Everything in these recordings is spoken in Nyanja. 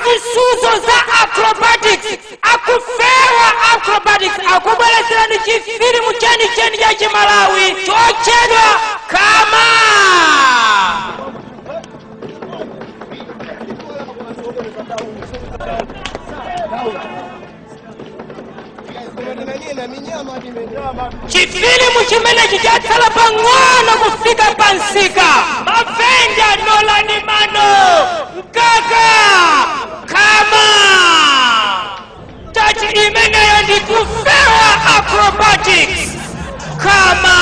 azisuzo za acrobatics akufewa acrobatics akubelezera ni chifilimu cheni cha Chimalawi chochedwa kama chifilimu chimene chichatsala pang'ono kufika pansika mavenda dola ni mano mkaka kama tachi imeneyo ndi kufewa acrobatics kama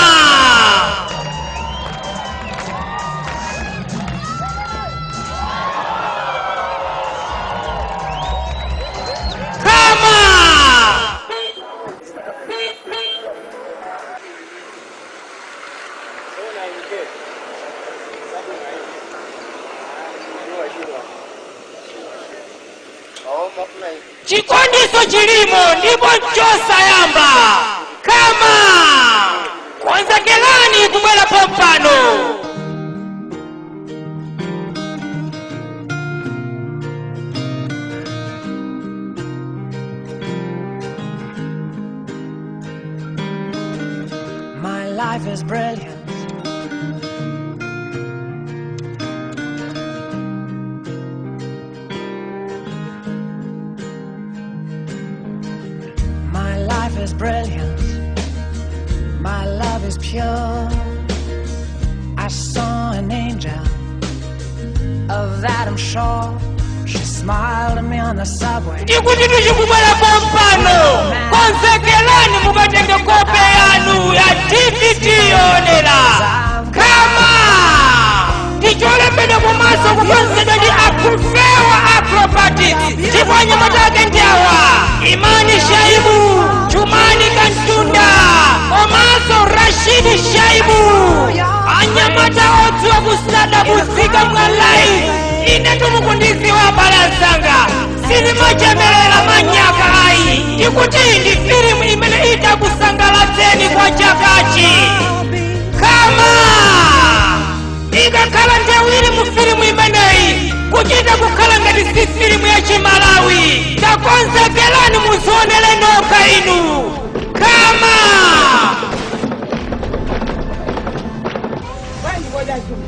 chikondiso chilimo ndipo chosayamba kama konzekelani kubwera pompano. My life is brilliant. My life is brilliant. My love is pure. I saw an angel, of that I'm sure. She smiled at me on the subway. Ndikutituchi kubwera pompano konzekelani mubatenge kope yanu ya TVT yonera kama ticholembedwa kumaso kukonzedwa ndi akufewa acrobatics chifanya matake ndiawa Imani Shaibu Chumani Kantunda Omaso Rashidi Shaibu anyamata otu wa kusada buzika mwalai ine tumukundizi wa balansanga sinima chemelela manyaka hai ikuti ndi filimu imene ita kusangalateni kwa chakachi kama ikakhala ndewiri mu filimu imeneyi kuchita kukhala ngati si filimu ya Chimalawi takonzekelani muzionele nokha inu kama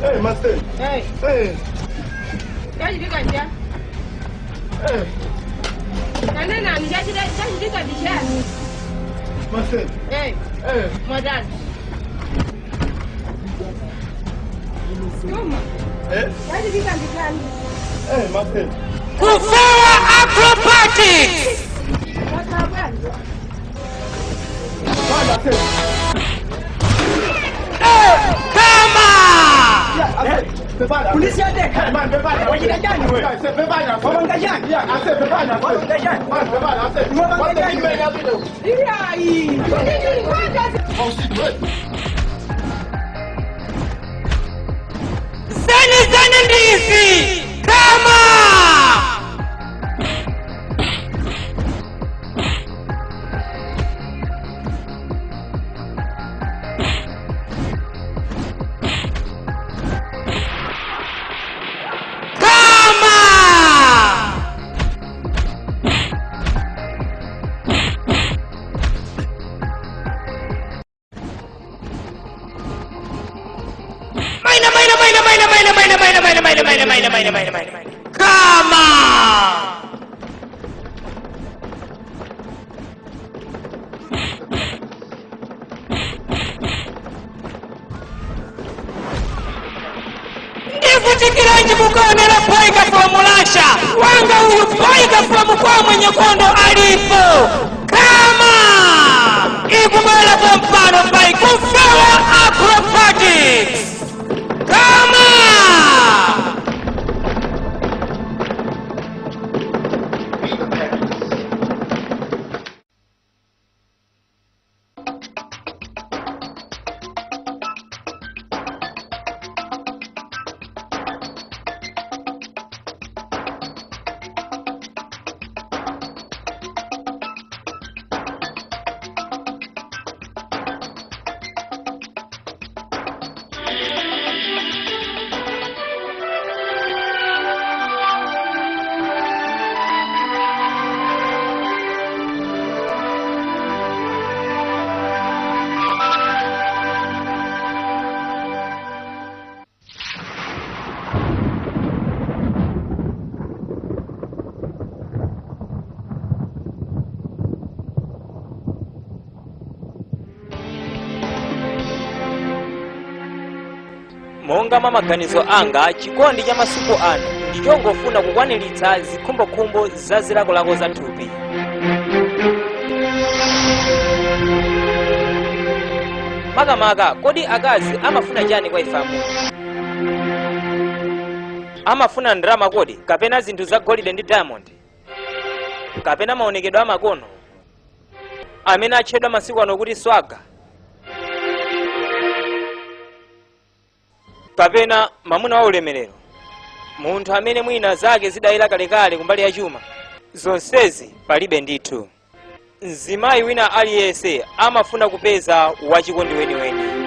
Hey, master. Hey. Hey. Jadi dia kan dia. Hey. Nana ni jadi dia kan dia. Master. Hey. Hey. Madan. Cuma. Eh? Jadi dia kan dia. Hey, master. kufewa acrobatics Kapan? Master. kama Polisi ada kan? Bebana. Wajib jangan ni. Bebana. Orang kajian. Ya, asyik bebana. Orang kajian. Bebana, asyik. Orang kajian. Iya, zani ndizi kama maina kama ndivutikiranji mukaonera poika fomulasha wanga uyu poika fomu kwa mwenye kondo alipo kama ikubwera pompano pai kufewa acrobatics kama monga mwa maganizo anga chikondi cha masiku ano ndichongofuna kukwaniritsa zikhumbokhumbo za zilakolako za thupi. Makamaka kodi akazi amafuna chani kwa ifamu? Amafuna ndalama kodi kapena zinthu za golide ndi diamond kapena maonekedwe amakono amene atchedwa masiku ano kuti swaga kapena mamuna wa ulemerero, munthu amene mwina zake zidayira kalekale kumbali ya chuma? Zonsezi palibe ndithu. Mzimayi wina aliyense amafuna kupeza wachikondi weniweni.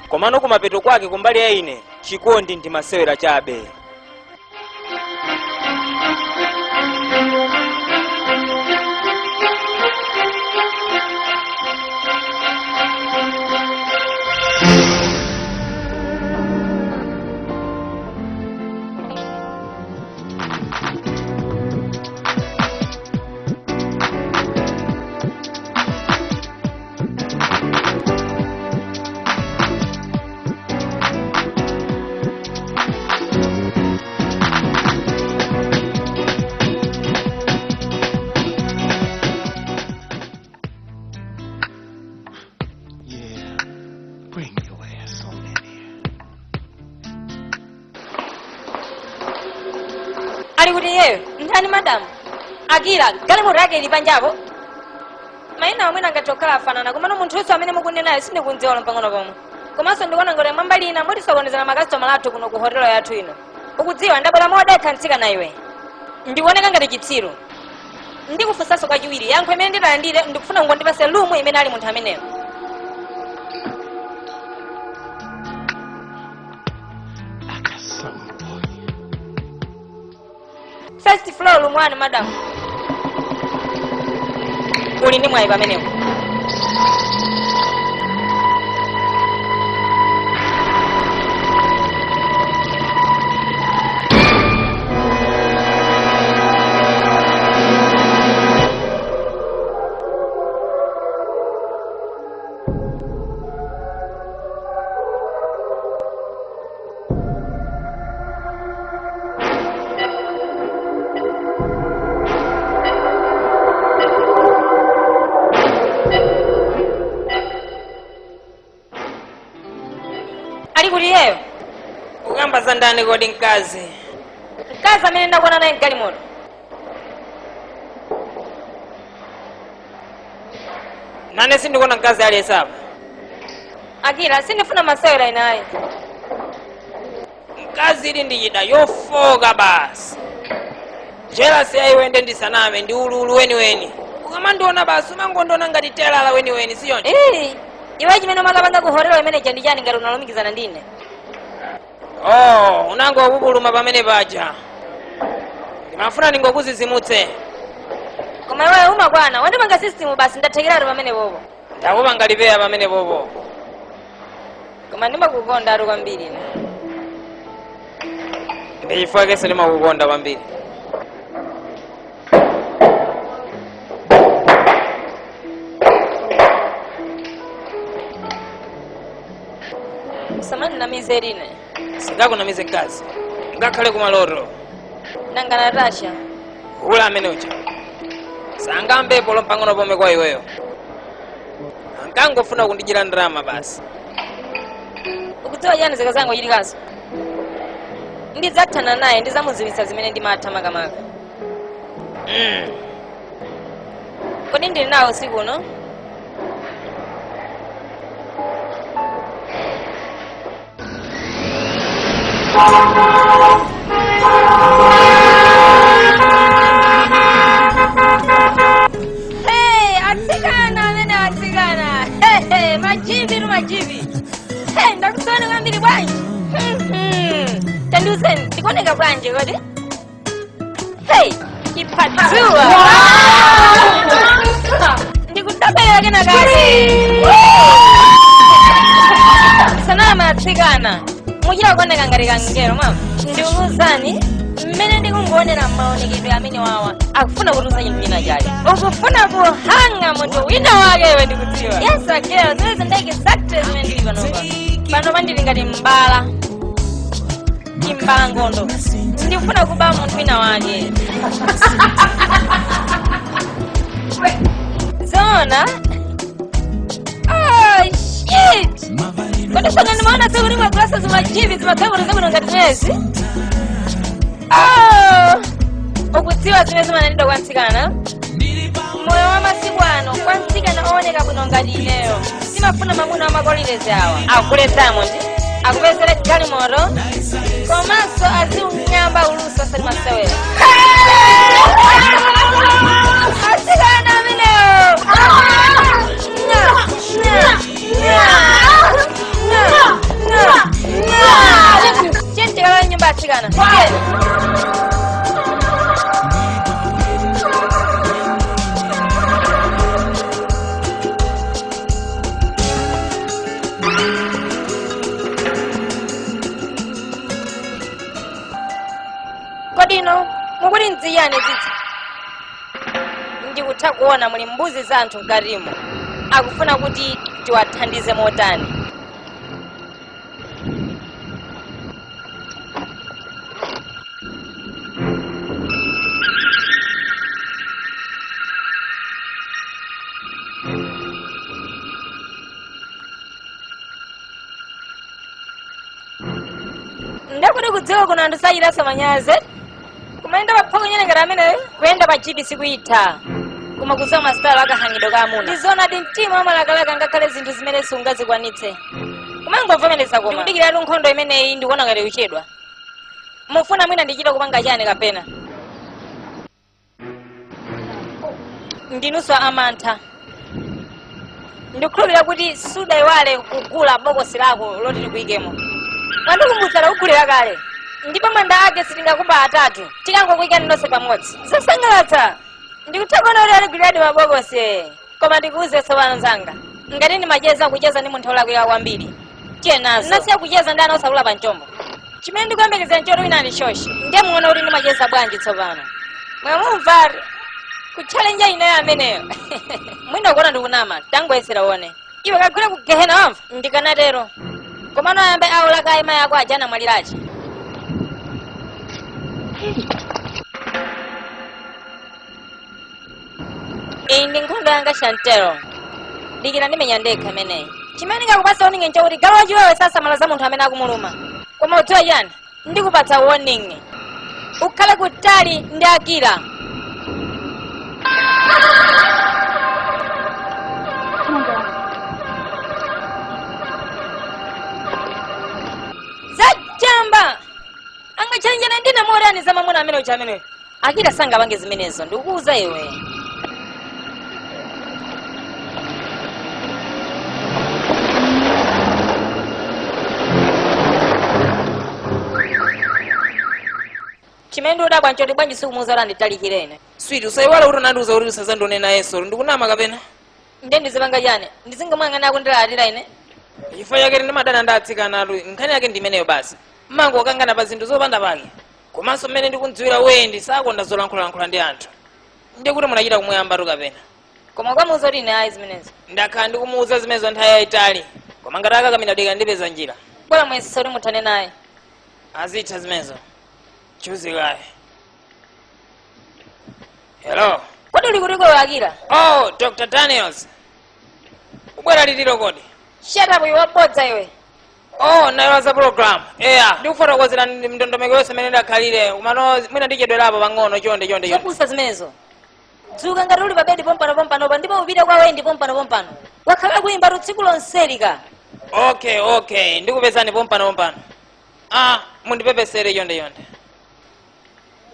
Komano kumapeto kwake kumbali ya ine chikondi ndi masewera chabe. Kuti yeyo ndani madam Akira galimo rake ilipanjapo maina amwena ngatokhala afanana komano munthu wonse amene mukunenayo sindikundziwa mpang'ono pomwe komanso ndikuona ngati mwambali ina mutisokonezera makasitomala athu kuno ku hotelo yathu ino. Ukudziwa ndabwera modekha ntsika iwe ndikuoneka ngati chitsiru. Ndikufunsanso kachiwiri yankho imene ndilandire ndikufuna ngondipase lumu imene ali munthu ameneyo. First floor room 1 madam. Uli ndi mwayi pamenepo. Yeyo ukamba zandani kodi mkazi amene ndakuona naye mgalimoto? Nane sindikuona mkazi aliyense apa. Akira sindifuna masewera inaye. Mkazi ili ndichida yofoka basi. Jealous yayiwende ndisaname ndi ululu weni. Ukamandiona basi umangondiona ngati telala weni siyoni? Iwe chimene umakapanga ku hotelo imene chandi chani ngati unalumikizana ndine? Unango wabubuluma pamene paja. Ndimafuna ndingokuzizimutse. Koma iwe umakwana wandipanga system basi ndathekera pamene popo. Ndakupanga lipeya pamene popo. Koma ndimakukonda atu kwambiri ine. Ndifake kese ndimakukonda kwambiri. Samani na mizerine. Sikaku na mize kazi. Ngakhale kumaloto. Nanga Natasha. Ula amene ucha. Sanga mbepo lompang'ono pomwe kwa iweyo. Angangofuna kundijira ndrama basi. Ukudziwa jani zaka zangu chilikazo? Ndidzathana naye ndizamudziwitsa zimene ndimatha makamaka. Kodi ndili nawo usiku uno? Hey, atsikana. Hey, majibi. Kuoneka bwanji kodi? Hey, ipatiwa. Ndikutapela kena kazi. Sanama atsikana. Mujira kuoneka ngati kangero mama. Ndiuzani mmene ndikungonera maonekedwe amene wawa akufuna kutuza chinthu china chake. Ukufuna kuhanga munthu wina wake iwe ndikudziwa. Yes, akero, zilezi ndeke exactly zimene ndili panopa. Panopa ndili ngati mbala. Kimbala ngondo. Ndikufuna kuba munthu wina wake. Zona? Oh, shit! Kodi sanga nimaona siku nima klasa zimajivi zimakaburi zabuno ngati mwezi? Oh! Ukudziwa zimene zimananidwa kwa mtsikana? Moyo wa masiku ano, kwa mtsikana ooneka bwino ngati ineyo. Simafuna mamuna amakolirezi awa. Akuletamo ndi? Akupezere galimoto? Komanso aziunyamba uluso salimasewera. Atsikana ameneyo! Chenti kala nyumba atsikana. Kodino, mukuli nziyane zizi. Ndikutha kuona muli mbuzi za anthu mkarimo. Akufuna kuti tiwathandize motani. Ndakuti kudziwa kuna anthu sayirasa manyazi. Kumaenda paphoko nyene ngati amene kuyenda pa GDC kuitha. Kuma kuzama mastala akahangidwa ka amuna. Ndizona ndi mtima amalakalaka ngakhale zinthu zimene sungazikwanitse. Kumangovomereza koma. Ndikudikira tu nkhondo imeneyi ndikuona ngati kuchedwa. Mufuna mwina ndichita kupanga chani kapena? Ndinuswa amantha. Ndikukhulupirira kuti sudaiwale kugula bokosi lako loti likuyikemo. Mandikumbusala kugulira kale. Ndipo manda ake sitingakumba atatu. Tikangokuyika nonse pamodzi. Zasangalatsa. Ndikutakona uli aliguliradi mabokosi. Koma ndikuuze tsopano nzanga. Ngati ndimacheza kucheza ndi munthu olakwira kwambiri. Tiye nazo. Nasiya kucheza ndi ana osakula pa mchombo. Chimene ndikuyembekeza nchoti wina andishoshe. Ndiye muona kuti ndimacheza bwanji tsopano. Mwamumvari. Kuchallenge ineyo ameneyo. Mwina ukuona ndikunama. Tangoyesera uone. Iwe kagwire kugehena wamva. Ndikanatero. Koma noyambe aulaka aima yako ajana mwalirachi. Ndi nkhondo yanga Shantero. Dikira ndimenya ndekha imeneyi. Chimene ndikakupasa warning ncho kuti galu wachiwewe sasamala za munthu amene akumuluma. Koma udziwa chani? Ndikupatsa warning. Ukhale kutali ndi Akira. Zachamba! Angachanjana ndina morani za mamuna amene ucha amene. Akira sanga bange zimenezo ndikuuza iwe. Chimene udabwa nchoti bwanji sikumuuza ora nditalikire ine. Sweet, usaiwala kuti nandiuza kuti usazandone na yeso. Ndikunama kapena? Nde ndizipanga chani? Ndizingamwangana akundilalira ine. Chifukwa chake ndimadana ndatsikana atu. Nkhani yake ndimeneyo basi. Mango kangana pa zinthu zopanda pake. Komanso mmene ndikundziwira wendi sakonda zolankhula ndi anthu. Ndiye kuti munachita kumuyamba tu kapena. Koma kwamuuza kuti ine ayi zimenezo. Ndakhala ndikumuuza zimenezo nthawi yayitali. Koma ngati akakamira deka ndipeza njira. Bwera mwesisa kuti muthane naye. Azitha zimenezo. Chuzikaye. Hello. Kodi uli kuti kwewe Akira? Oh, Dr. Daniels. Ubwera litiro kodi. Shut up iwe bodza iwe. Oh, nayoza program. Ndikufotokozera ndondomeko yonse imene ndakhalire. Umano mwina ndichedwerapo pang'ono chonde. Zopusa zimenezo. Dzuka ngati uli pa bedi pompano ndipo upite kwa wendi pompano. Wakhala kuimba tsiku lonselika. Okay. Ndikupezani pompano. Mundipepesere chonde.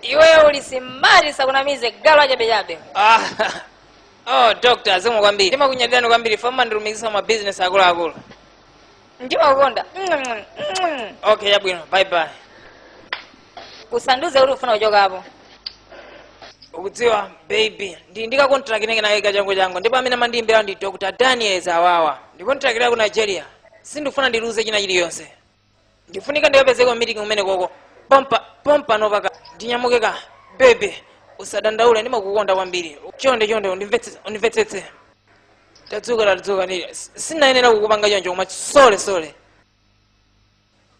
Iwe uli simari sakunamize galu achabechabe. Oh, doctor, zimwe kwambiri. Ndimakunyadirani kwambiri foma ndirumikisa ma business akulu. Ndimakukonda. Okay, yabwino. Bye. usanduze uli ufuna uchoka hapo. Ukudziwa baby ndika contract inenge naye changu ndipo amene mandimbira ndi Dr. Daniels awawa ndi contract ya ku Nigeria sindifuna ndiluze china chiliyonse ndifunika ndiyapezeko meeting umene koko pompa novaka ndinyamuke ka baby usadandaule ndimakukonda kwambiri chonde undimvetsetse tadzuka sinayenera kukupanga choncho koma sole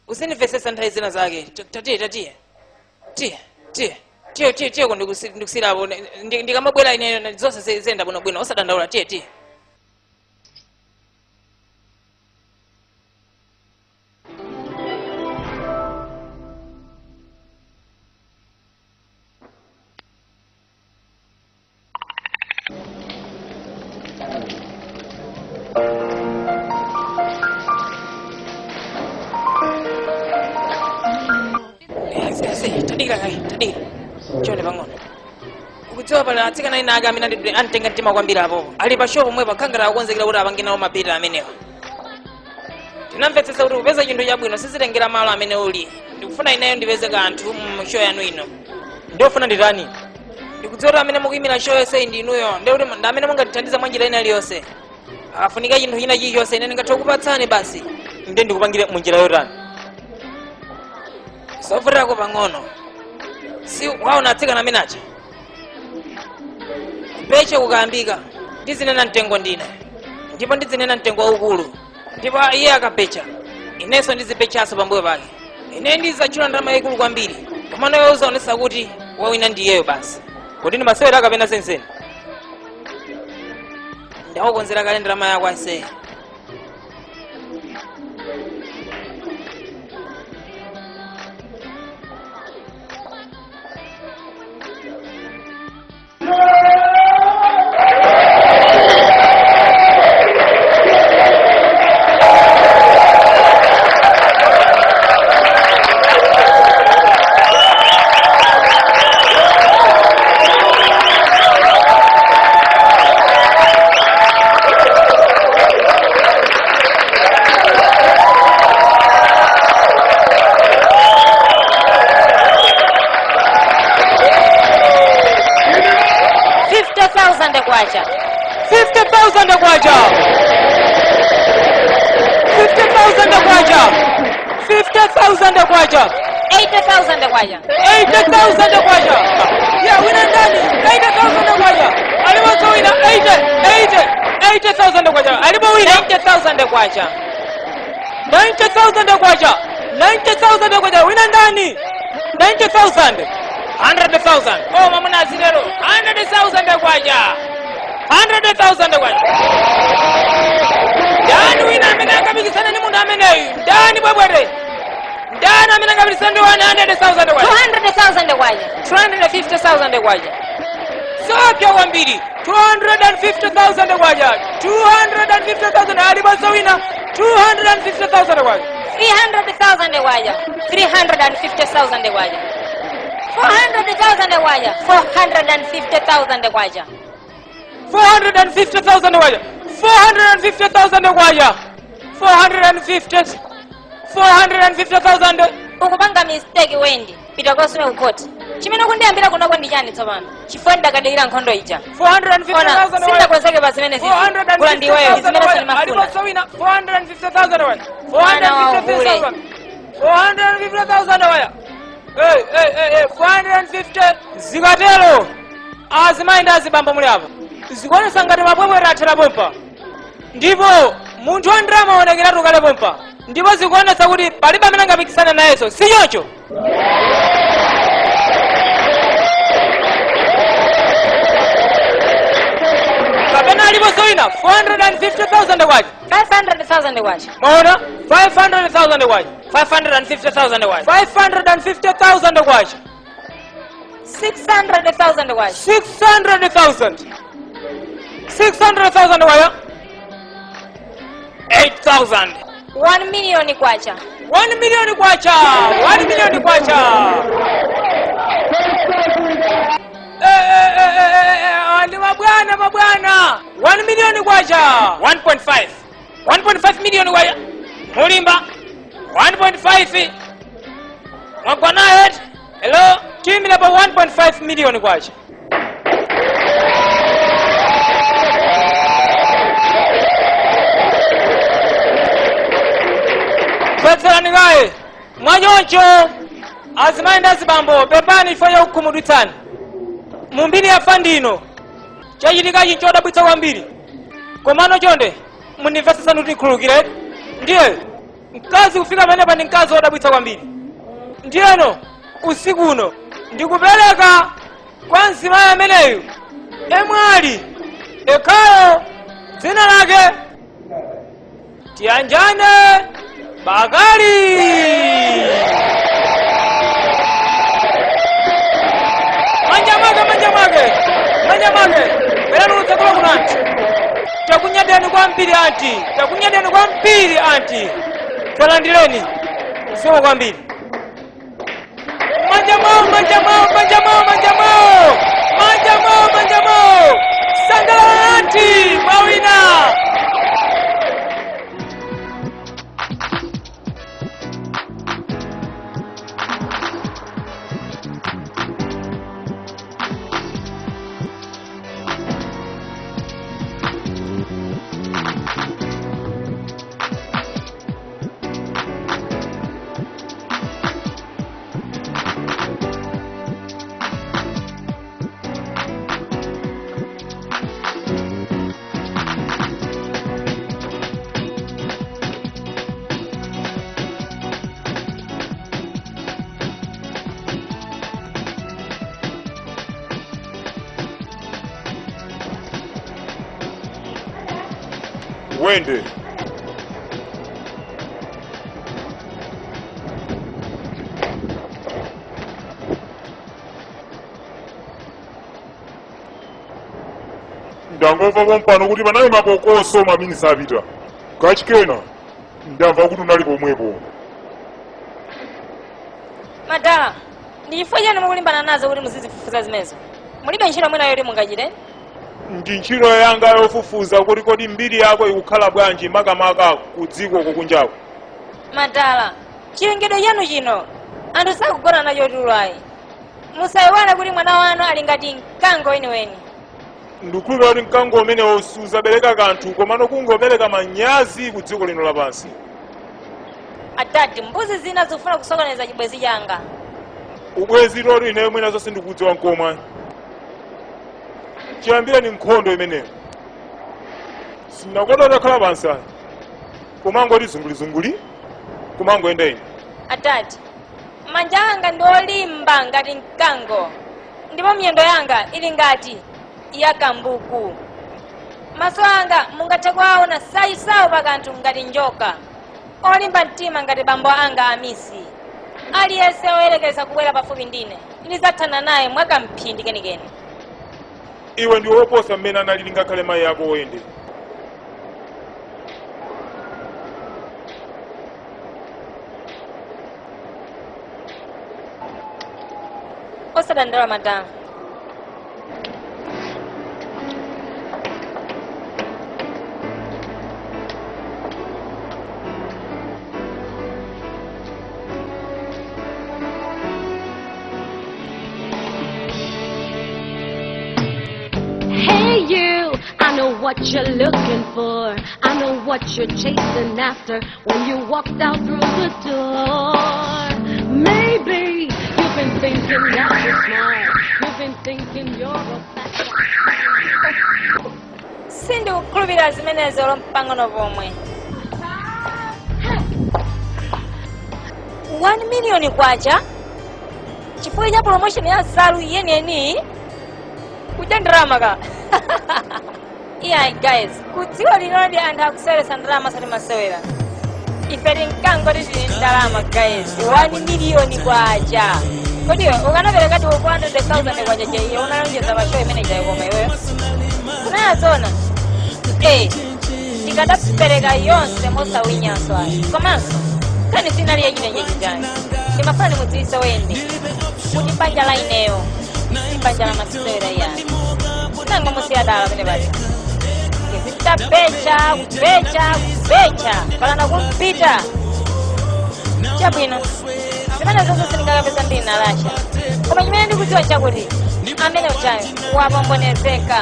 usindimvetsetsa nthawi zina zake tiye ndikusirapo ndikamabwera ine zonse zenda bwinobwino usadandaula tiye tadika chonde pang'ono ukudziwa pala atsikana ina ake amene anditenga mtima kwambiri apopo ali pa shopu mwepa khangala akonzekera kuti apanginawo mapeta amenewa ndinamvetsetsa kuti kupeza chinthu chabwino sizitengera malo amene uli ndikufuna ineyo ndipeze kanthu mu show yanu ino ndofuna nditani ndikudziwa kuti amene mukuyimira show yonse ndi inuyo ndi amene mungatithandiza mwanjira ina iliyonse afunika chinthu china chilichonse ine ndingathe kukupatsani basi nde ndikupangire munjira yotani sofutirako pang'ono si waona atsikana amene acha peche kukayambika ndizinena mtengo ndine ndipo ndizinena mtengo waukulu ndipo iye akapecha inenso ndizipechaso pambuyo pake ine ndizachula ndalama yaikulu kwambiri komano iwe uzaonesa kuti wawina ndiyeyo basi kuti ndi masewera akapena senseni ndakukonzera kale ndalama yako ase kwacha 50,000 kwacha 50,000 kwacha 50,000 kwacha 80,000 kwacha 80,000 kwacha ya wina ndani 80,000 kwacha alipo wina 80,000 kwacha alipo wina 90,000 kwacha 90,000 kwacha 90,000 kwacha wina ndani 90,000 100,000 oh mamuna azilero 100,000 kwacha 100,000 kwacha ndani wina amene akapikisana ni munthu ameneyu ndani bwebwere ndani amene akapikisana ndi 100,000 kwacha 200,000 kwacha 250,000 kwacha sopya kwambiri 250,000 kwacha 250,000 aliponso wina 250,000 kwacha 300,000 kwacha 350,000 kwacha 400,000 kwacha 450,000 kwacha 450,000 kwacha 450,000 kwacha 450,000 ukupanga mistake wendi pita kosume ukoti chimene kundiyambira kunoko ndi chani tsopano chifukwa ndakadikira nkhondo ija 450,000 sindakonzeke pa zimene zizi kula ndiweyo zimene sinimafuna aliponso wina 450,000 kwacha 450,000 kwacha 450 zikatero azimayi ndi azibambo muli apa zikuonesa ngati mabwebwere athera pompa ndipo munthu wa ndrama aonekeratu kale pompa ndipo zikuonesa kuti palibe amene angapikisana nayenso si choncho kapena aliponso wina 450,000 kwacha 500,000 kwacha maona 500,000 kwacha 550,000 kwacha 550,000 kwacha 600,000 kwacha 600,000 kwacha 8,000 1 million kwacha 1 million kwacha 1 million kwacha ndi mabwana 1 million kwacha 1.5 million kwacha mulimba 1.5 mwagwanayo Hello, tiyimira pa 1.5 million kwacha. Petserani kaye, mwanyoncho, azimayi azibambo, pepani ifo ya ukumudutsani. Mumbiri ya fandino, chachitika chinchodabwitsa kwambiri. Komano chonde, munimvetsesa nutikhululukire. Ndiye, mkazi kufika pamene pa ndi mkazi wodabwitsa kwambiri. Ndiyeno, usiku uno, ndikupereka kwa mzimayi ameneyu, emwali, ekhayo, dzina lake, Tiyanjane Bakari. Manja mwake, bera nutsakula kunanti. Takunyadeni kwa mpiri anti. Talandileni, sio kwa mbili. Manja mwao. Sangala anti, mawina. Wende. Ndangova pompano kuti panayo mapokoso mamini sapita. Kachikena, ndamva kuti unali pomwepo. Madala, ndichifukwa mukulimbana nazo kuti muzizifufuza zimezo. Mulibe ntchito mwina yoti mungachite? Ndi ntchito yanga yofufuza kuti kodi mbiri yako ikukhala bwanji makamaka ku dziko kunjako. Madala, chilengedwe chanu chino, anthu sakugona nacho tulayi. Musayiwale kuti mwana wanu ali ngati mkango weniweni. Ndikukhulupirira kuti mkango umenewo suzabereka kanthu komano kungopereka manyazi ku dziko lino lapansi. Adadi, mbuzi zina zikufuna kusokoneza chibwezi changa. Ubwezi lori ineyo mwina zonse ndikudziwa nkomwe. Chiyambire ni nkhondo imeneyo. Sinakoda takhala pansi. Kumangoti zungulizunguli, kumangoyenda ine. Adadi, manja anga ndi olimba ngati mkango. Ndipo miyendo yanga ili ngati yakambuku. Maso anga mungathe kuwaona sayisawu pakanthu ngati njoka. Olimba mtima ngati bambo anga amisi. Aliyense oyelekeza kubwera pafupi ndine, ndizathana naye mwakamphindi kenikeni. Iwe ndi woposa mmene analili ngakhale mayi yako Wende. Osadandaula madala. Hey you, I know what you're looking for. I know what you're chasing after when you walked out through the door. Maybe you've been thinking that you're smart. You've been thinking you're a fat. Sindi kukhulupirira zimenezo lompang'ono pomwe. 1 million kwacha? Chifukwa cha promotion ya salu yeniyeni? Kuja ndrama ka. Yeah guys, kudziwa linodi anthu akusewera ndrama sati masewera. Ife mkango tili ndalama guys. 1 million kwacha. Kodi ukanapereka ti 400,000 kwacha je unalonjeza pa show imene ikoma iweyo. Unayazona? Ikadapereka yonse mosawinyaso ayi. Komanso, kani sinaliye chine chijani. Imafana mudziwise Wende. Kuti banja la ineyo. Banja la masewera yani. Nango musiyadala pene bali. Becha. Palana kumpita. Chabwino. Zimene zonse sindingakapeza ndina lasha. koma chimene ndikudziwa chakuti amene uchayo wapombonezeka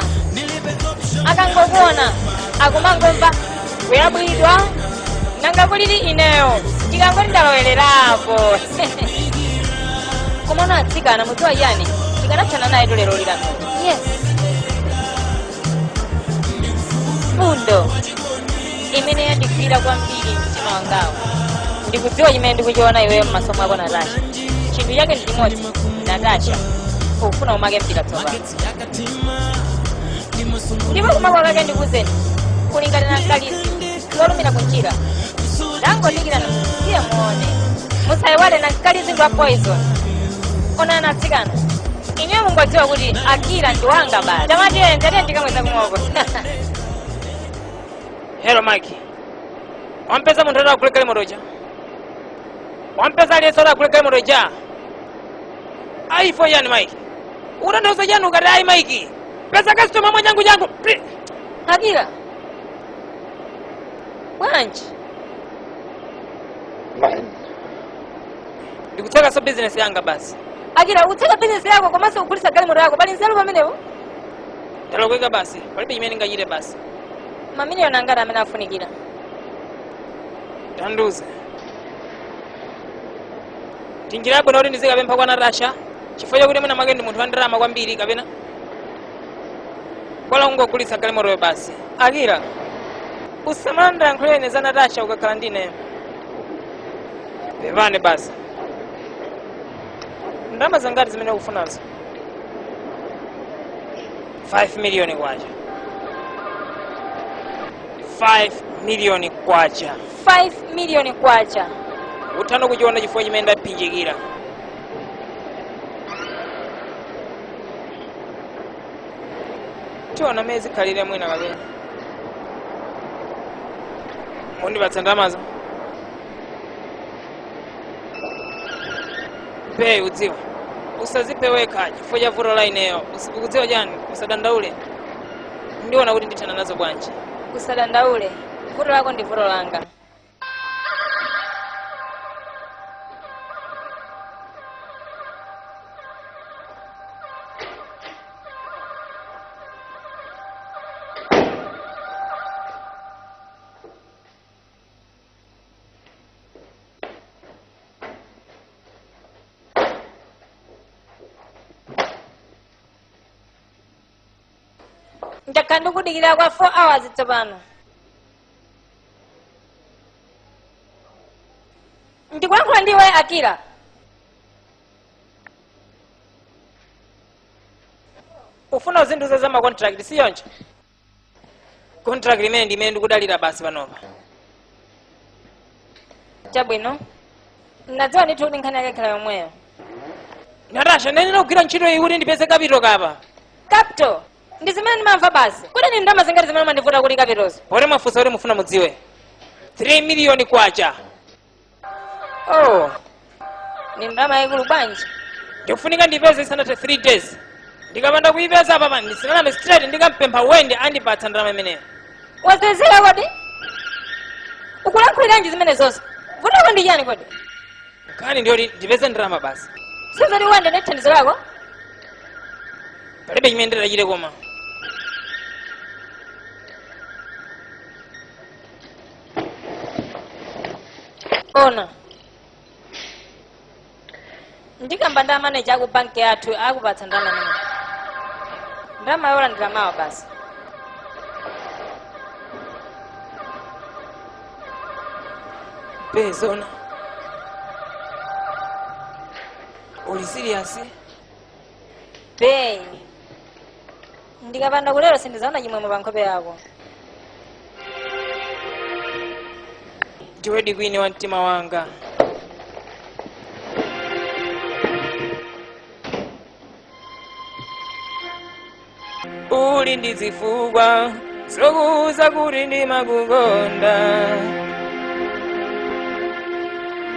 akangokuona akumangomva kuyabwidwa nanga kulili ineyo tikangoti ndalowererapo koma ono atsikana mudziwa yani tikanathana naye tulero lirano. Yes, fundo imene yandigwira kwambiri mtima wangawo ndikudziwa chimene ndikuchiona iweyo m'masomo ako Natasha. Chinthu chake ndi chimodzi, Natasha ufuna umake mpira tsopano ndipo kumako kake ndikuzeni kulingana na mkalizi lolumira kunjira ndangodikirana siye muone musayiwale na mkalizi ndwa poison. Onani atsikana inewe mungodziwa kuti Akira ndi wanga basi tamatiye ndatiye ndikamweza kumoko. Hello Mike. Wampeza munthu ata kuleka imotoja? Wampeza aliyense ata kuleka imotoja? Aifo yani Mike. Utanthauza chanu ukati ayi Mike. Pesa customer mwanyangu changu. Akira bwanji Ndikutseka so business yanga basi. Akira utseka business yako komanso ugulitsa galimoto yako pali nzeru pamenepo. Ndalokweka basi. Palibe chimene ngachite basi. Mamiliyoni angati amene afunikira? Tanduze. Tinjira yabwino kuti ndizikapempha kwa Natasha chifukwa chakuti mwina mwake ndi munthu wa ndalama kwambiri kapena kola ungogulitsa galimotoyo basi. Akira usamanda yankhulene za Natasha ukakhala ndine pepane basi. Ndalama zangati zimene ukufunazo? 5 million kwacha. 5 million kwacha. 5 million kwacha. Uthano kuchiona chifukwa chimene ndapinjikira. Tiona mezi khalire mwina kapena. Mundipatsa ndalamazo. Pe udziwa. Usazipe wekha chifukwa cha vuto la ineyo. Ukudziwa chani? Usadandaule. Ndiona kuti ndithana nazo bwanji. Usadandaule. Vuto lako ndi vuto langa. Ndakandikudikira kwa 4 hours tsopano. Ndikulankhula ndiwe Akira. Ufuna uzinduza za contract siyonje? Contract imene ndi imene ndikudalira basi panopa. Chabwino. Ndadziwa ndithu kuti nkhani yake khala yomweyo. Natasha nenena kugwira ntchito iyi kuti ndipeze kapito kapa. Capital. Ndi zimene ndimamva basi. Kuti ni ndalama zingati zimene mandivuta kuti kapitozo. Poti mwafunsa kuti mufuna mudziwe. 3 million kwacha. Oh. Ni ndalama yaikulu bwanji. Ndikufunika ndipeze isanathe 3 days. Ndikapanda kuipeza apa pano ndisinalame straight ndikampempha wende andipatsa ndalama imeneyo. Wazizira kodi? Ukulankhulira nji zimene zonse. Vuto lako ndi chani kodi? Kani ndiyoti ndipeze ndalama basi. Sizoti wende ndi thandizo lako? Palibe chimene nditachite koma. Ona. Ndikamba nda manager aku bank yathu akupatsa ndalama imeneyo. Ndalama yola ndalamawa basi. Bezona. Uli serious? Bei. Ndikapanda kulero sindizaona chimwemwe pa nkhope yako. Ndiwe dikwini wa mtima wanga. Uli ndi zifukwa zokuza kuti ndimakukonda.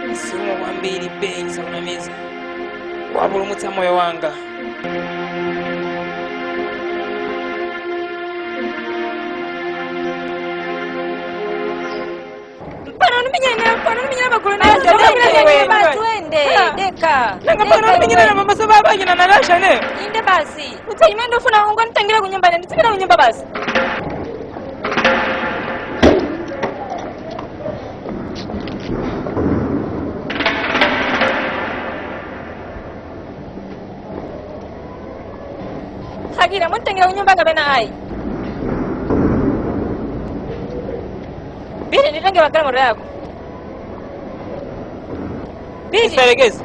Msumo kwambiri bei sakunamiza. Wapulumutsa moyo wanga. Pano nimenyana magulu na twende deka. Pano ndingina mama so baba akina Natasha ne. Inde basi. Utayima ndofuna ungonitangira kunyumba ne nditsipita kunyumba basi. Agira muntangira kunyumba kapena ayi. Bili nditangira wakala moto yako. Bili. Sisalegeze.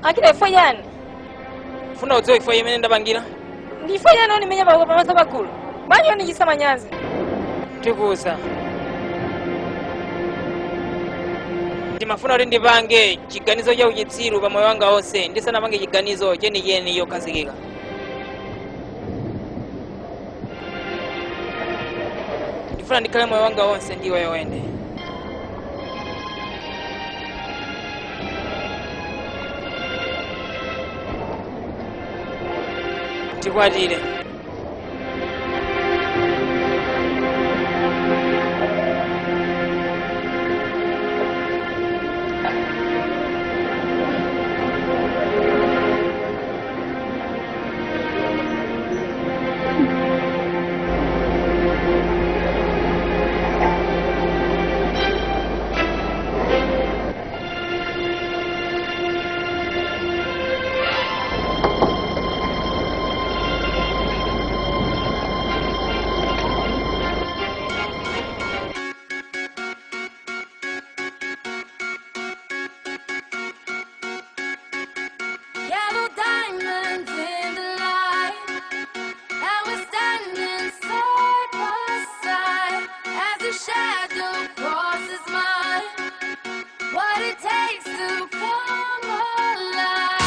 Akira ifo yani. Funa uzo ifo yemene ndabangira. Ndifo yani oni menya bako pamasa bakulu. Banyo ni jisama nyanzi. Tikuza. Ndimafuna kuti ndipange chiganizo cha uchitsiru pa moyo wanga onse ndisanapange chiganizo chenicheni yokhazikika. Ndifuna ndikhale moyo wanga onse ndiwe wende. Tikwatire. Yellow diamonds in the light, and we're standing side by side as the shadow crosses mine. What it takes to come alive,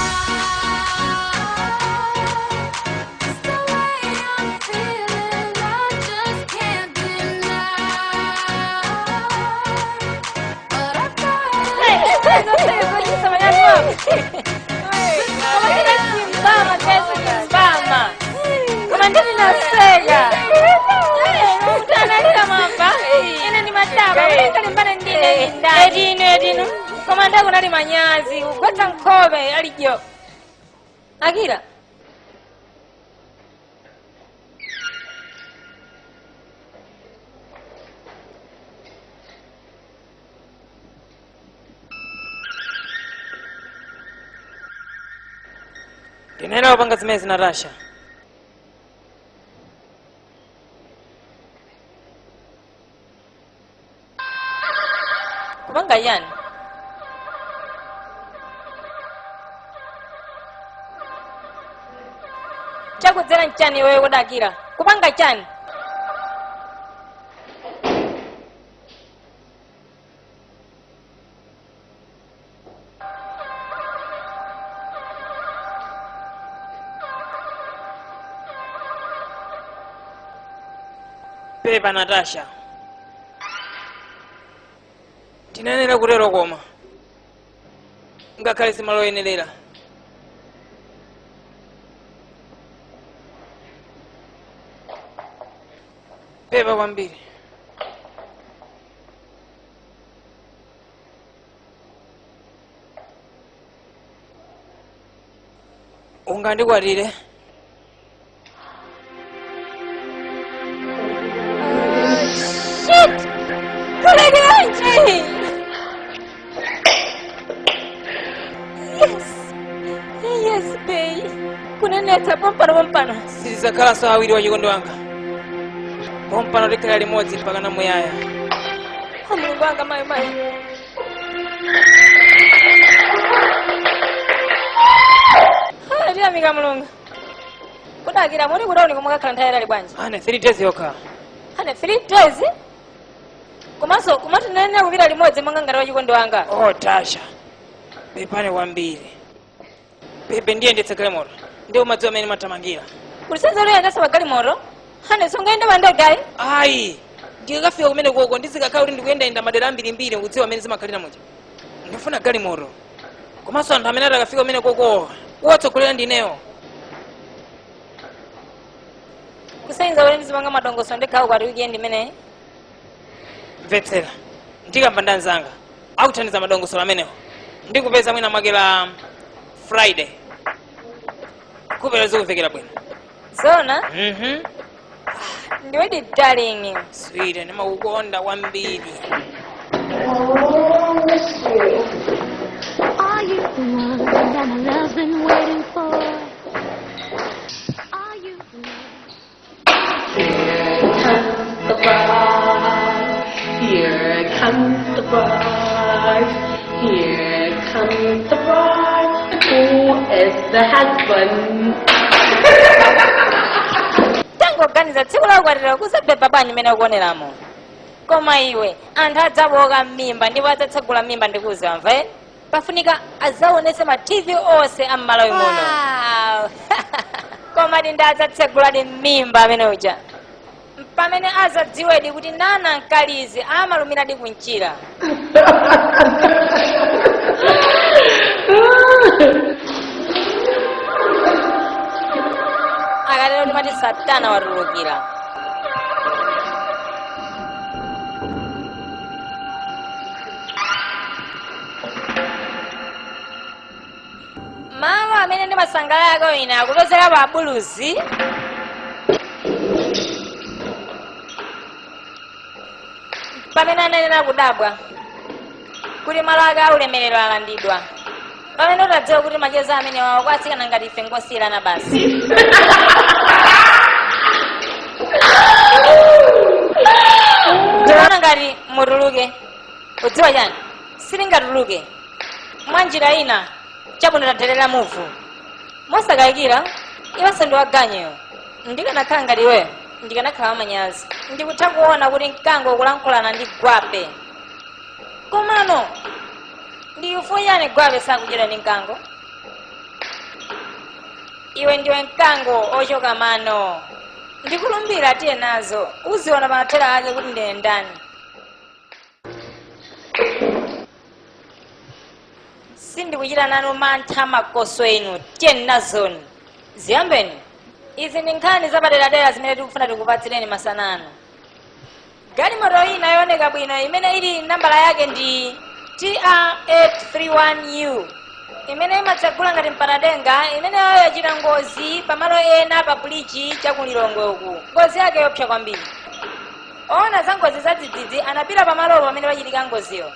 just the way I'm feeling, I just can't deny. But I got No sé, soy jisama nyanzi. Mama, mama. Kumandani nasega. Utana mamba. Ina ni mataba. Unga limbana ndine ndani. Edino. Komanda kunali manyazi. Ugwata nkobe alijo. Agira. Ndinena wapanga zimezi Natasha. Kupanga yani. Chakudzera nchani wewe kudakira. Kupanga chani. Pepa Natasha. Tinenera kutero koma. Ngakhale simaloyenerera. Pepa kwambiri. Ungandikwatire. Shit! Kulegeranji! Yes, babe. Kuneneta pompano. Sizakhala sawa awiri wachikondi wanga. Pompano likhala limodzi mpaka na muyaya. Mulungu wanga mayi. Ndira mika mulungu. Kudakira muni kudauni kumukakhala nthawi yali bwanji. Ane 3 days yokha. Ane 3 days? Komanso kumatinenera kupita limodzi monga ngati wachikondi wanga. Oh, Tasha. Pepane kwambiri. Pepe ndiye nditsegale moto. Ndiye umadziwa amene matamangira. Kulisenza lero yandasa pagalimoto? Ane songaenda mandegayi? Ayi. Ndikafika kumene koko ndizikakhala kuti ndikuyendayenda madera ambirimbiri kudziwa amene zimakhalira muja. ndifuna galimoto komanso anthu amene atakafika umene koko uwatsogolera ndinewo. Kusenza kuti ndizimanga madongosolo ndikhawo kwati weekend imeneyi. Mvetsera ndikamba ndi anzanga akuthandiza madongosolo amenewo ndikupeza mwina mwakela Friday kupera zikuvekera bwino. Zona? Mhm. Ndiwedi darling. Sweet, ndimakukonda kwambiri. Are you the one that my love's been waiting for? Are you the one? Here comes the bride. Here comes the bride. Who is the husband? Tangoganiza tsiku lakukwatira kusabhebha bwanji imene ukuoneramo. Koma iwe anthu adzaboka mimba ndipo adzatsegula mimba ndikuza mva. Pafunika adzaonese ma TV onse am'malawi muno. Koma ndi adzatsegula mimba amene uja. Pamene azadziwedi kuti nana nkalizi amalumira di kunchira. Akalero timati satana watulukira. Mawa amene ndi masangala yako ine akupezeka pa buluzi. Pamene ananena kudabwa kuti malo ake aulemerero alandidwa. Pamene utadziwa kuti macheza amene wawo kwatsikana ngati ife ngosiyirana basi. Ndiona ngati mutuluke. Udziwa chani? Silingatuluke. Mwanjira ina chabwino tadelera muvu. Mosakayikira iwenso ndiwaganyeyo. Ndikanakhala ngati iweyo ndikanakhala manyazi. Ndikutha kuona kuti mkango ukulankhulana ndi gwape. Komano ndiyufuyani gwape sakudyera ndi mkango. Iwe ndiwe mkango ochoka mano. Ndikulumbira tiye nazo uziona pamathera ake kuti ndine ndani. Sindikuchita nanu mantha makoso enu tiye nazoni. Ziyambeni izi ndi nkhani zapaderadera zimene tikufuna tikupatsireni masanano. Galimoto ina yooneka bwino imene ili nambala yake ndi TR831U imene imatsegula ngati mpatadenga imene yachita ngozi pamalo ena pa bulichi chakulilongwe uku. Ngozi yake yopsa kwambiri. Ona za ngozi zadzidzidzi anapita pamalopo pamene pachitika ngoziyo.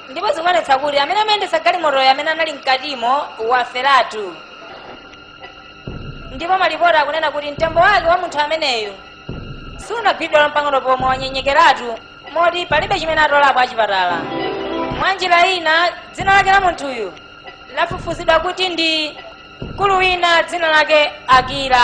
Ndipo zikuonetsa kuti amene amayendetsa galimotoyo amene anali mkatimo waferatu. Ndipo malipoti akunena kuti mtembo wake wa munthu ameneyu sunagwidwa mpang'ono pomwe wanyenyekeratu moti palibe chimene atolapo achipatala. Mwanjira ina dzina lake la munthuyu lafufuzidwa kuti ndi mkulu wina dzina lake Akira.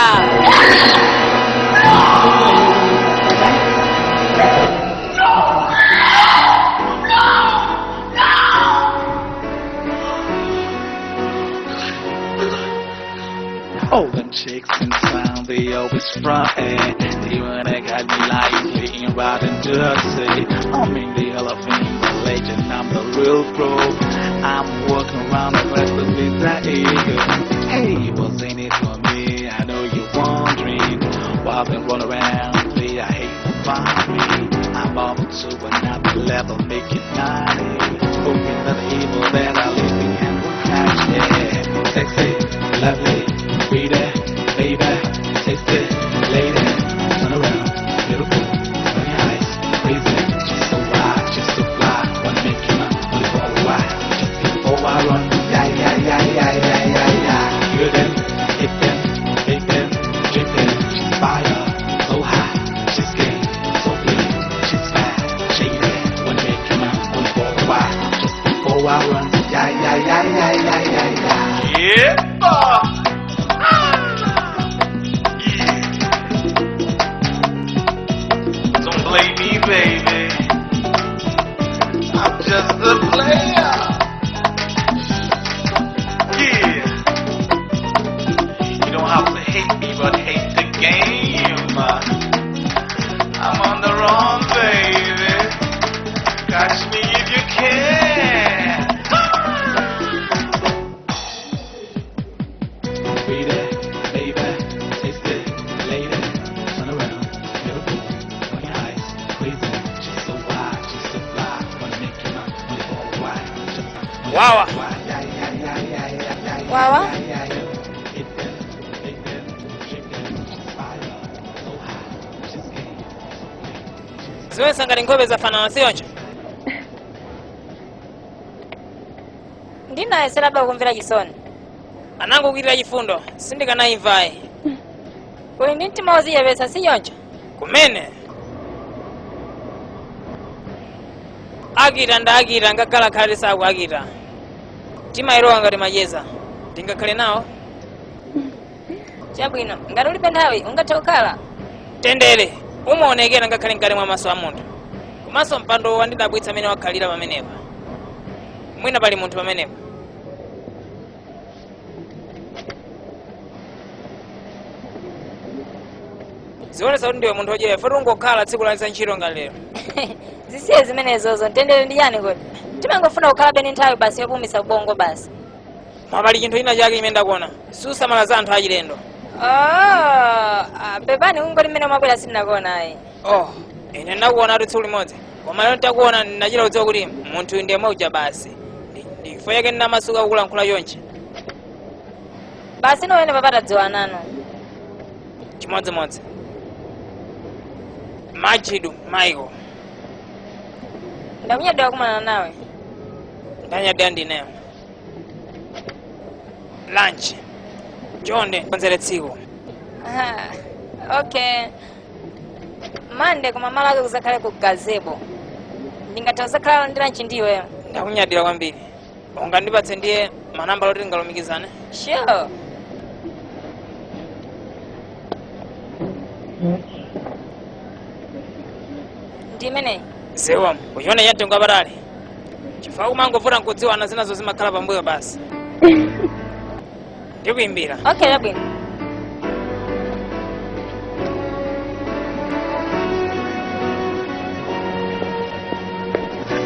All them chicks in town, they always frontin'. They wanna got me lively and riding dirty. I'm in the elephant, the legend, I'm the real pro. I'm walking around the rest of me that eager. Hey, what's in it for me? I know you're wondering why I've been running around. Say I hate to find me. I'm up to another level, make it naughty. Hoping that the evil that I live in can catch me. Sexy, lovely. Be there, baby, taste it, lady, turn around, beautiful, on your eyes, crazy, just so wild, just so fly, wanna make you mine, wanna go all wild, just before I run, yeah, yeah, yeah, yeah, yeah, yeah, yeah, hear them, hit them, make them, drink them, she's fire, so high, she's gay, so clean, she's fat, shady, wanna make you mine, wanna go all wild, just before I run, yeah, yeah, yeah, yeah, yeah, yeah, yeah, yeah, baby, I'm just a player. Yeah, you don't have to hate me, but hate the game. I'm on the run, baby. Catch me if you can. Wawa. Wawa? Ziwe sangari ngobe za fanana sioncho. Ndina ese labda ukumvira chisoni. Anangu kuitira chifundo, sindikana imvaye. Kuli ndi mtima woziyevesa siyoncho. Kumene. Akita ndakita ngakhala khali saku akita. Timayirowa ngati majeza. Tingakhale nawo. Chabwino, ngati ulibe nthawi ungathe kukhala. Tendere, umaonekera ngakhale mkati mwa maso a munthu. Komanso mpando wandidabwitsa amene wakhalira pamenepa. Mwina pali munthu pamenepa. Zionesa kuti ndiwe munthu wodyera, foti ungokhala tsiku la ntchito ngati lero. Zisiye zimenezozo, tendere ndi yani kodi? Timangofuna kukhala beni nthawi basi yopumisa ubongo basi. Mwapali chinthu china chake chimene ndakuona, susamala za anthu achilendo. Pepani ungoti mmene umabwera sindinakuona ayi. Ine ndakuona ati tsiku limodzi. Koma lero ndakuona ndinachita kudziwa kuti munthu ndiye mwauja basi. Ndifo yake ndinamasuka kukulankhula chonchi. Basi nowene papata dziwa nanu. Chimodzimodzi. Majidu, Michael. Ndakunyadira kumana nawe. Ndanyadira ndineyo. Lunch. Chonde konzere tsiku. Okay. Mande koma malake kuzakhale ku gazebo. Ndingatha kuzakhala ndi lunch ndiwe. Ndakunyadira kwambiri. Ungandipatse ndiye manamba loti tingalumikizane. Sure. Ndimene. Sewa, uyione yatengo abarale. Chifukwa kumangovuta nkudziwana zinazo zimakhala pambuyo basi. Ndikuimbira. Okay, labwino.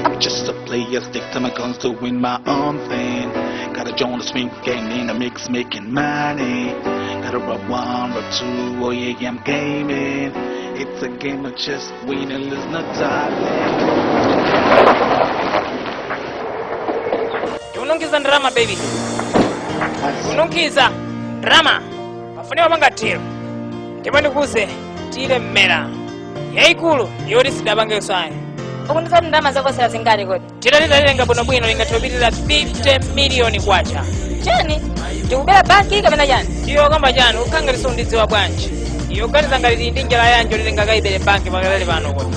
I'm just a player, stick to my guns to win my own thing. Gotta join the swing game in the mix, making money. Gotta rub one, rub two, oh yeah, I'm gaming. It's a game of chess, win and lose, no darling. Unungiza drama baby. Unungiza drama. Mafuneo mangatiro. Ndipo ndikuze tire mmera. Yaikulu yori sidabange sayi. Ukundiza ndama zakosera zingati kodi? Titalilenga bwinobwino lingatobirira 50 million kwacha. Chani? Tikubera banki kapena chani? Iyo kamba chani ukangaliso ndidziwa bwanji. Iyo ganiza ngati ndi njala yanjo lilenga kaibere banki pakalele pano kodi.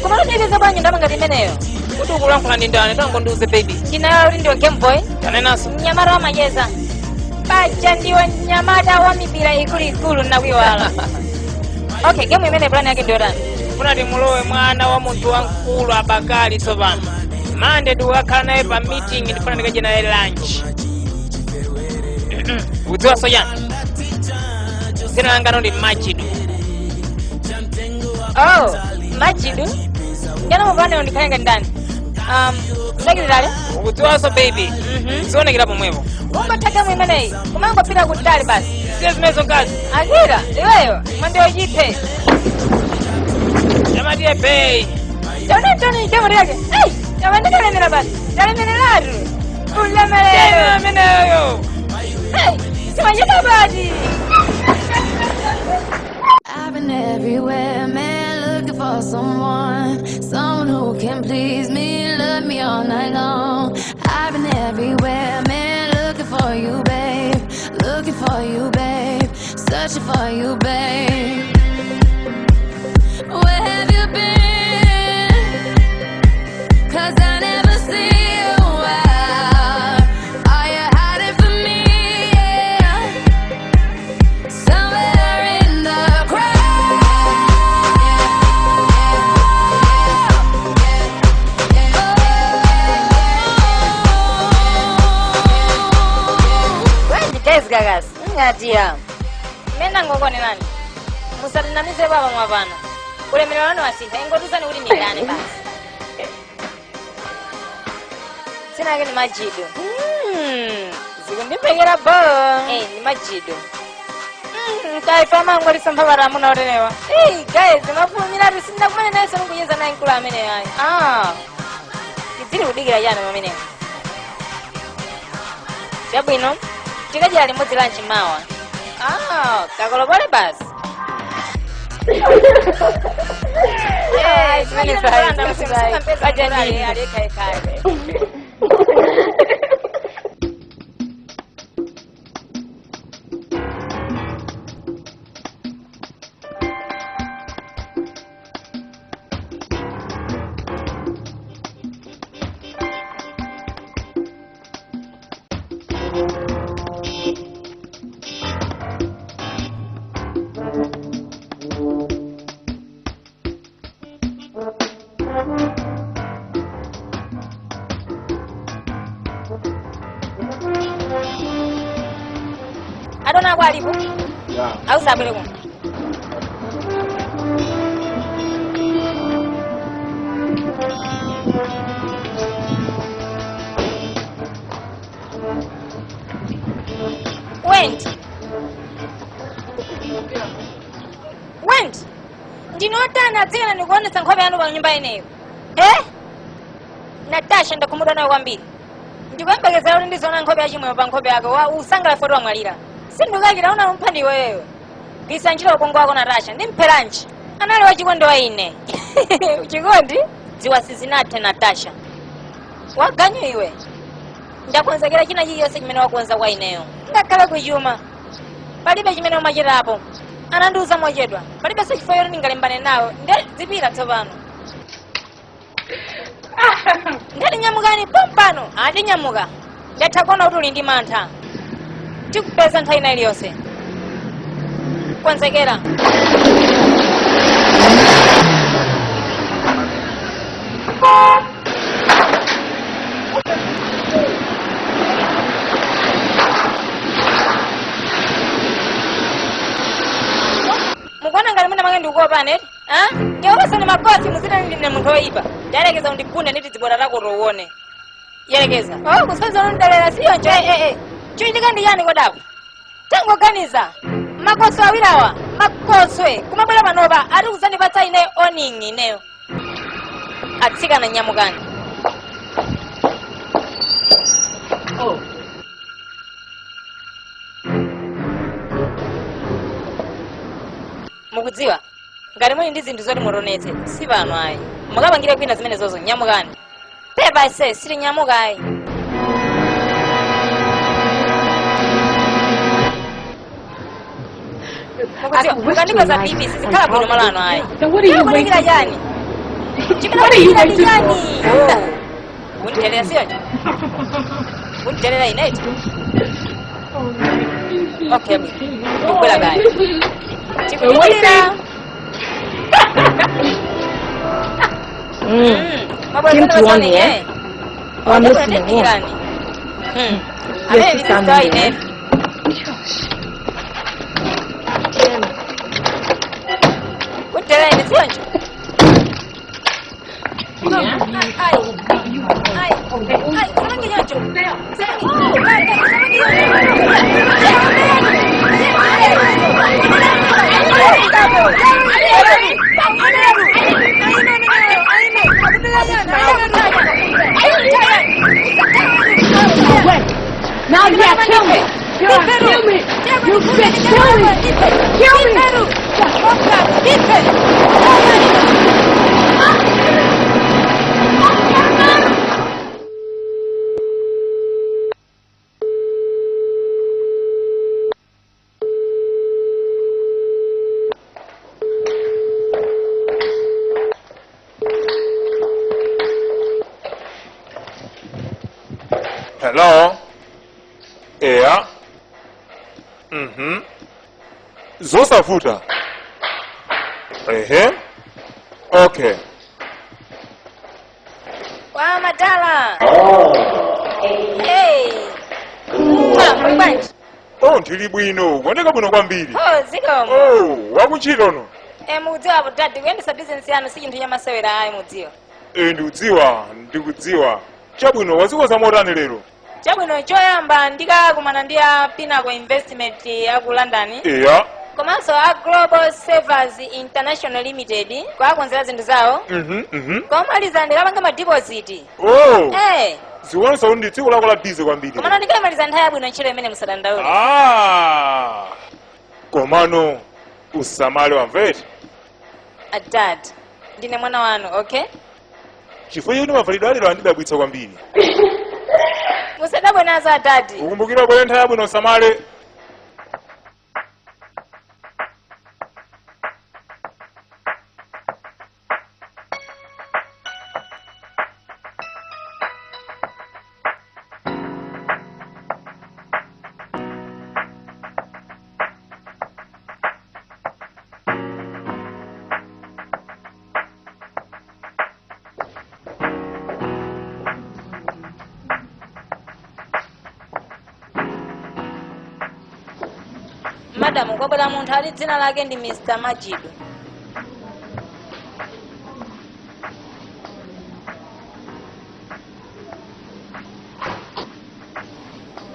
Koma ndiyeza bwanji ndama ngati imeneyo. Kuti ukulankhula ndi ndani tango ndiuze baby. Chinayo uli ndiwe Game Boy? Tanenaso. Mnyamata wa majeza. Pacha ndiwe mnyamata wa mipira ikulu nakuiwala. Okay, game imene plan yake ndiyo tani? Funa timulowe mwana wa munthu wankulu abakali tsopano. Mande ndiwakhala naye pa meeting ndifuna ndikaje naye lunch. Udziwa soyani? Zina langa ndi Majidu. Majidu? Njana mupane ndikhalenga ndani? Sekretary? Udziwaso baby. Zionekera pomwepo. Ungataka mwimeneyi, kumangopita kutali basi. Siya zimenezo kazi. Akira, iweyo, mwende ujipe. Jamadiye bay. Toni, jamadi yake. Hey, jamadi kalemera basi. Kalemera latu. Ulemelero. Ulemelero. Hey, simajita badi. I've been everywhere, man, looking for someone who can please me, love me all night long. I've been everywhere, man, looking for you, babe, searching for you, babe. Where have you been? 'Cause I never see you out. Are you hiding from me? Yeah. Somewhere in the gagas, ngatia. Mena ngoko ni nani? Musatinamize baba mwapana. Ulemerero wanu wasintha, ingotuza ni uli ndani basi. Sina yake ni Majidu. Zikundipekera bo. Ni Majidu. Kaifa mangu alisampabara muna orenewa. Guys, mafumira rusinda kumene naye sonu kuyeza na inkula amene yayi. Kizili udigira jana mamene. Chabwino. Tikaja limodzi lunch mawa. Kakolobole basi. Adona kwalipo? Yeah. Au sabile ko? Went. Ndinotana dzina ndikuonesa nkhope yanu pa nyumba ineyo. Natasha ndakumuda nayo kwambiri. Ndikuyembekezera kuti ndizoona nkhope yachimweyo pa nkhope yako usangala foto wamwalira. Sindikakira una mphandi wewe. Bisa njira ukongo wako Natasha ndimperanji. Anali wachikondi wa ine. Uchikondi? Dziwa sizinathe Natasha. Waganyo iwe. Ndakonzekera china chiyonse chimene wakonza kwa ineyo. Ngakhale kuchuma. Palibe chimene umachitapo. Anandiuza mochedwa. Palibe chifukwa choti ndingalembane nawe. Ndizipita tsopano. Ndati nyamukani pompano. Nyamuka. Ndatha kuona kuti uli ndi mantha. Tikupeza nthawi ina iliyonse. Konzekera. Mukwana ngati muna mange ndikuopa neti? Ngewapasani makosi muzita ndine munthu woyipa. Ndalekeza undigune nditi dzibora lako uone. Yelekeza. Kusanza unondalera siyo njo. Chichitika ndi yani kodapo? Tangoganiza. Makoso awirawa. Makoswe. Kumabwera panopa ati kuzandipatsa ine oning ineyo. Atsikana nyamukani. Mukudziwa? Ngati muli ndi zinthu zoti mutonetse, si pano ayi. Mukapangire kwina zimene zozo nyamukani. Pepa ise sili nyamuka ayi. Mukudziwa? Mukandipeza bibi sizikhala bwino malano ayi. What are you waiting for? Jani? What are you waiting for? Unitelera siyoje? Unitelera ineti? Okay, ndikukwela gari. Chikuchitira. Kimtuone, eh? I'm listening. Yes, it's fine. What the hell is it? Now you gotta kill me! Kill me! You bitch, kill me! Kill me! Hello? Yeah? Zosafuta? Okay. Wow, Madala! Hey! Ndili bwino, kuoneka bwino kwambiri. Zikomo. Wakuchita no? Mudziwa apo dadi kuyendesa business yanu si chinthu chamasewera ayi mudziwa. Ndikudziwa. Chabwino wazikoza motani lero? Chabwino choyamba ndikakumana ndi a Pinnacle Investment ya ku London. Yeah. komanso a Global Savers International Limited kwakonzera zinthu zawo komaliza ndikapanga ma deposit. Ziwonso ndi tsiku lako la busy kwambiri. Komano ndikamaliza nthawi yabwino ntchito imene musadandaule. Komano usamale wamvete. Dad, ndine mwana wanu, okay? Chifukwa yoni mavalidwe alero andidabwitsa kwambiri. Musadabwe nazo Dad. Ukumbukira bwere nthawi yabwino usamale. Madam, kwabwera munthu ali dzina lake ndi Mr. Majido.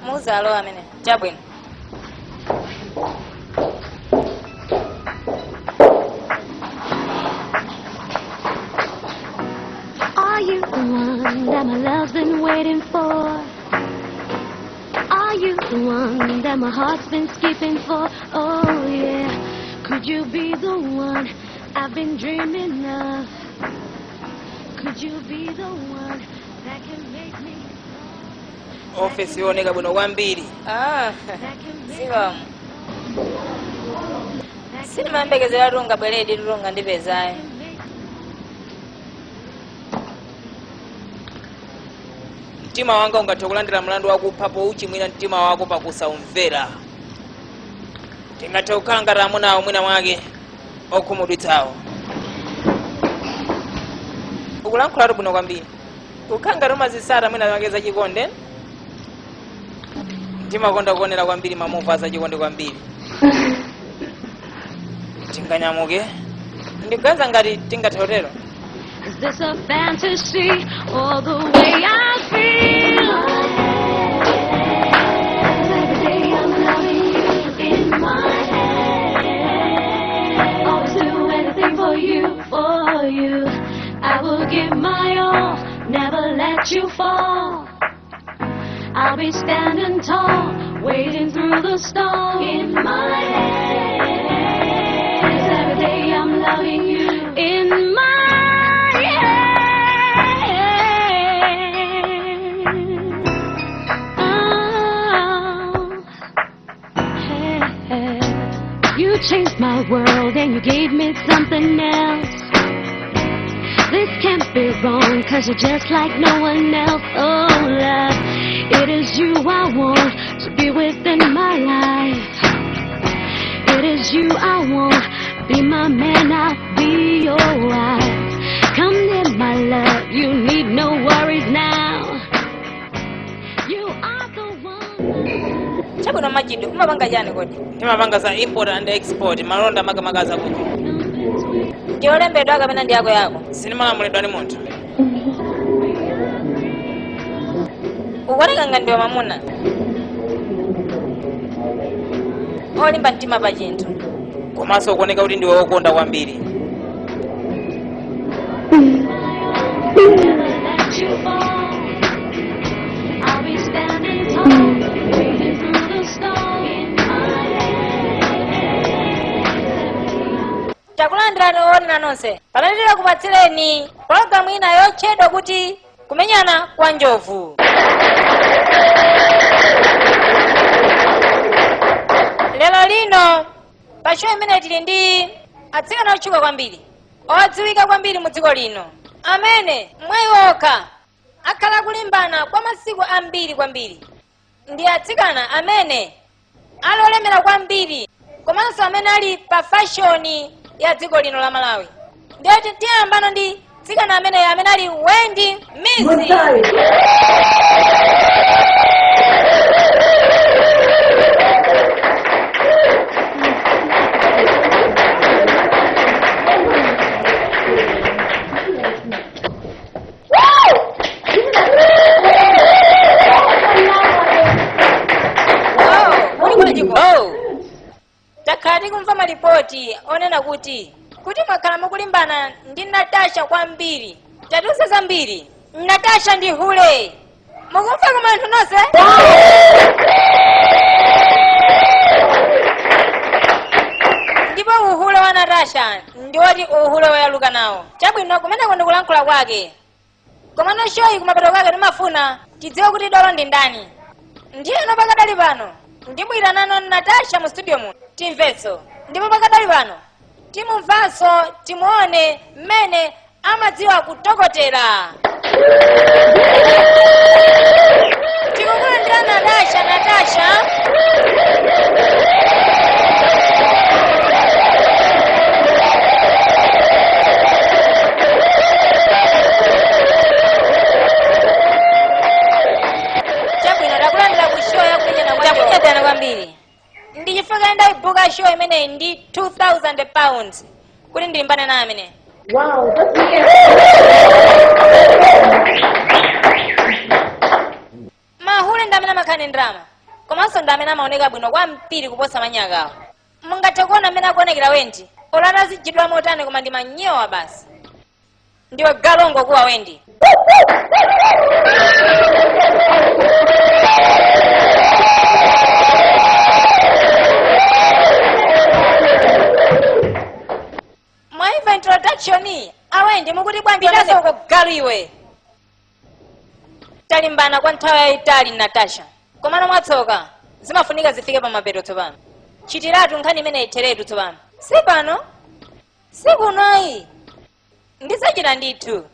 Muzalo amene. Chabwino. Are you the one that my love's been waiting for? Are you the one that my heart's been skipping for? Oh yeah, could you be the one I've been dreaming of? Could you be the one that can make me? Office yoneka bwino kwambiri. Siwa. Sinimambekezera lunga bweledi lunga ndipezayo. Mtima wanga ungathe kulandira mlandu wakuphapo uchimwira mtima wako pakusaumvera. Tingathe kukhala ramuna mwina mwake okhumudwitsawo. Ukulankhula bwino kwambiri. Kukhala rumazisara mwina mwake za chikonde. Mtima konda kuonera kwambiri mamuva za chikonde kwambiri. Tinganyamuke. Ndikuganiza ngati tingathe kutero. Is this a fantasy or the way I feel? Every day I'm loving you in my head. Always do anything for you, for you. I will give my all, never let you fall. I'll be standing tall, wading through the storm in my head. Every day I'm loving you in my head. You changed my world and you gave me something else. This can't be wrong, 'cause you're just like no one else. Oh love, it is you I want to be within my life. It is you I want, be my man, I'll be your wife. Come near my love, you need no worries now. You are the one. Chabwino Majido, umapanga jani kodi? Timapanga za import and export, malonda makamakaza kuti. Ndiolembedwa kapena ndi yako yako? Sinimalamulidwa ni munthu. Ukuoneka ngati ndiwe mamuna. Olimba mtima pa chinthu. Komanso ukuoneka kuti ndiwe wokonda kwambiri. Takulandirani owonera nonse. Palandira kupatsireni pologalamu ina yotchedwa kuti kumenyana kwa njovu. Lero lino pa show imene tili ndi atsikana otchuka kwambiri, odziwika kwambiri mu dziko lino, amene mwayi okha akhala kulimbana kwa masiku ambiri kwambiri. Ndi atsikana amene ali olemera kwambiri, komanso amene ali pa fashion ya dziko lino la Malawi. Ndiye tiyambano ndi tsikana amene ali Wendy Mizi. Takati tikumva malipoti onena kuti mwakhala mukulimbana ndi Natasha kwambiri. Tatiuze zambiri. Natasha ndi hule. Mukumva koma anthu nonse? Ndipo uhule wa Natasha ndiwoti uhule woyaluka nawo. Chabwino kumeneko ndikulankhula kwake. Komano shoyi kumapeto kwake timafuna tidziwe kuti dolo ndi ndani. Ndiyeno pakadali pano ndibwira nano Natasha mu studio muno timvetso. Ndipo pakadali pano timumvanso timuone mmene amadziwa kutokotera. Tikukulandira Natasha. Chabwino takulandira ku show yakunyana kwambiri. Ndichifika ndaibuka show imene ndi 2,000 pounds kuti ndilimbane na amene. Wow, that's mahule ndamene amakhani ndrama komanso ndamene amaoneka bwino kwambiri kuposa manyakawo. Mungathe kuona amene akuonekera Wendi olata zijidwa motani koma ndi manyowa basi. Ndiwe galongo kuwa Wendi. Mwaiva introduction awendi mukuti bwanji ndaso uko galu iwe. Talimbana kwa nthawi yayitali Natasha. Komano mwatsoka zimafunika zifike pa mapeto tsopano. Chitiratu nkhani imene itheretu tsopano. Si pano? Si kunoyi. Ndisachita ndithu.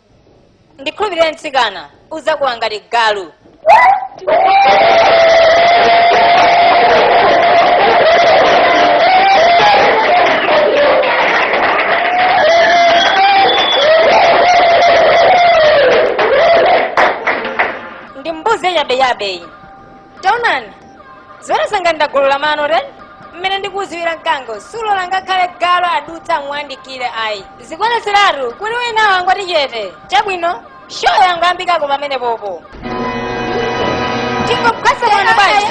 Ndikhulupirire mtsikana uzakuwa ngati galu. Ndimbuze yabeyi. Taonani. Zora sanga ndagolola mano re. Mmene ndikuziwira mkango sulola ngakhale galu adutsa mwandikire ayi. Zikwanetsiratu kuti wina wangu atichete. Chabwino show yangu ambikako pamene popo. Tingo kasa mwana bwanji.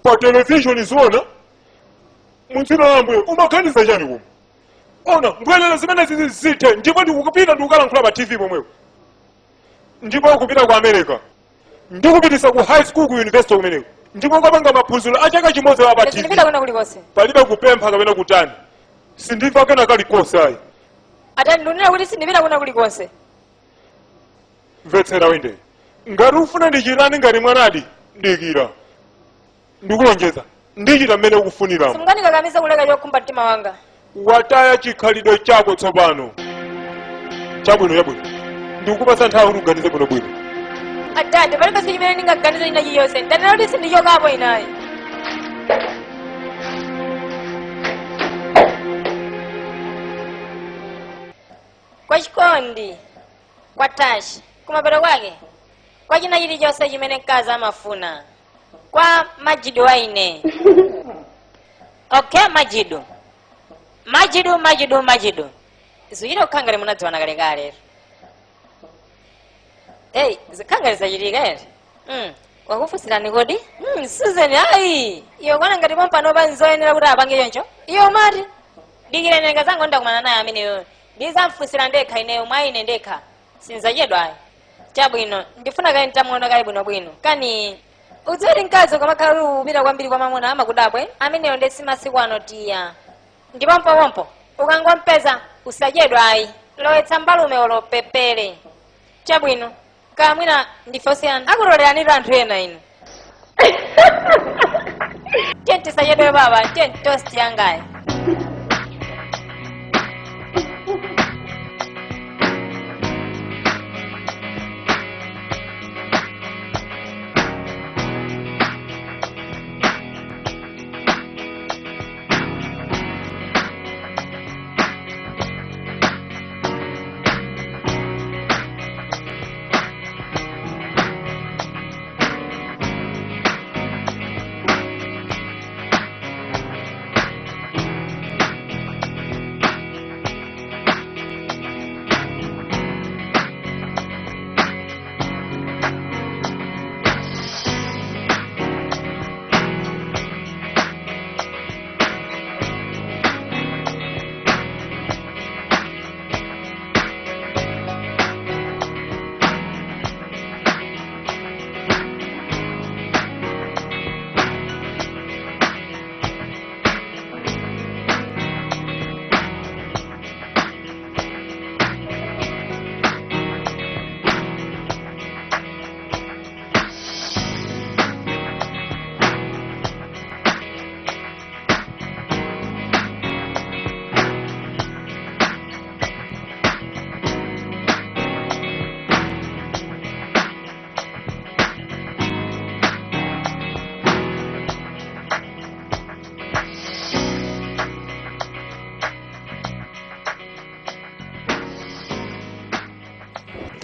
Pa television zona munzina wambwe umakhaniza chani kumu. Ona mbwelera zimene zizite ndipo ndikupita ndikukalankhula pa TV pomwepo. Ndipo kupita ku America. Ndikupitisa ku high school ku university kumeneko. Ndipo ukapanga maphunziro achaka chimodzi pa TV. Sindipita kuna kulikonse. Palibe kupempha kapena kutani. Sindimva kana kalikonse ayi. Atani ndunena kuti sindipita kuna kulikonse. Mvetsera Wende. Ngati ufuna ndichitani ngati mwanadi ndikira. Ndikulonjeza ndichita mmene ukufunira. Simungandikakamiza kuleka chokhumba mtima wanga. Wataya chikhalidwe chako tsopano. Chabwino. Ndikupasa nthawi kuti uganize bwinobwino. Atati palibe chimene ndingaganize ina chiyonse. Ndanena kuti sindichokapo inayi. Kwa chikondi kwa Tashi kumapeto kwake kwa china chilichonse chimene mkazi amafuna kwa Majidu waine. Okay, Majidu. Zuyira ukhangale munadziwana kalekale. Hey, zikhangale zachitika ere. Wakufusirani kodi? Susan ayi. Iyo kwana ngati pompano panzoyenera kuti apange choncho. Iyo mati. Dikire nenga zangu ndakumana naye ameneyo. Ndizamfusira ndekha ineyo mwaine ndekha. Sinzachedwa ayi. Chabwino, ndifuna kale ntamuona kale bwinobwino. Kani udzeri mkazi kamakhala upita kwambiri kwa mamuna amakudabwe ameneyo ndesi masiku anotiya. Ndipompo ukangompeza usachedwa ayi. Lowetsa mbalume olopepere. Chabwino, kamwina ndifosiyana. Akuloleranira anthu ena ino. Tenti sachedwe baba, tenti toast yangayi.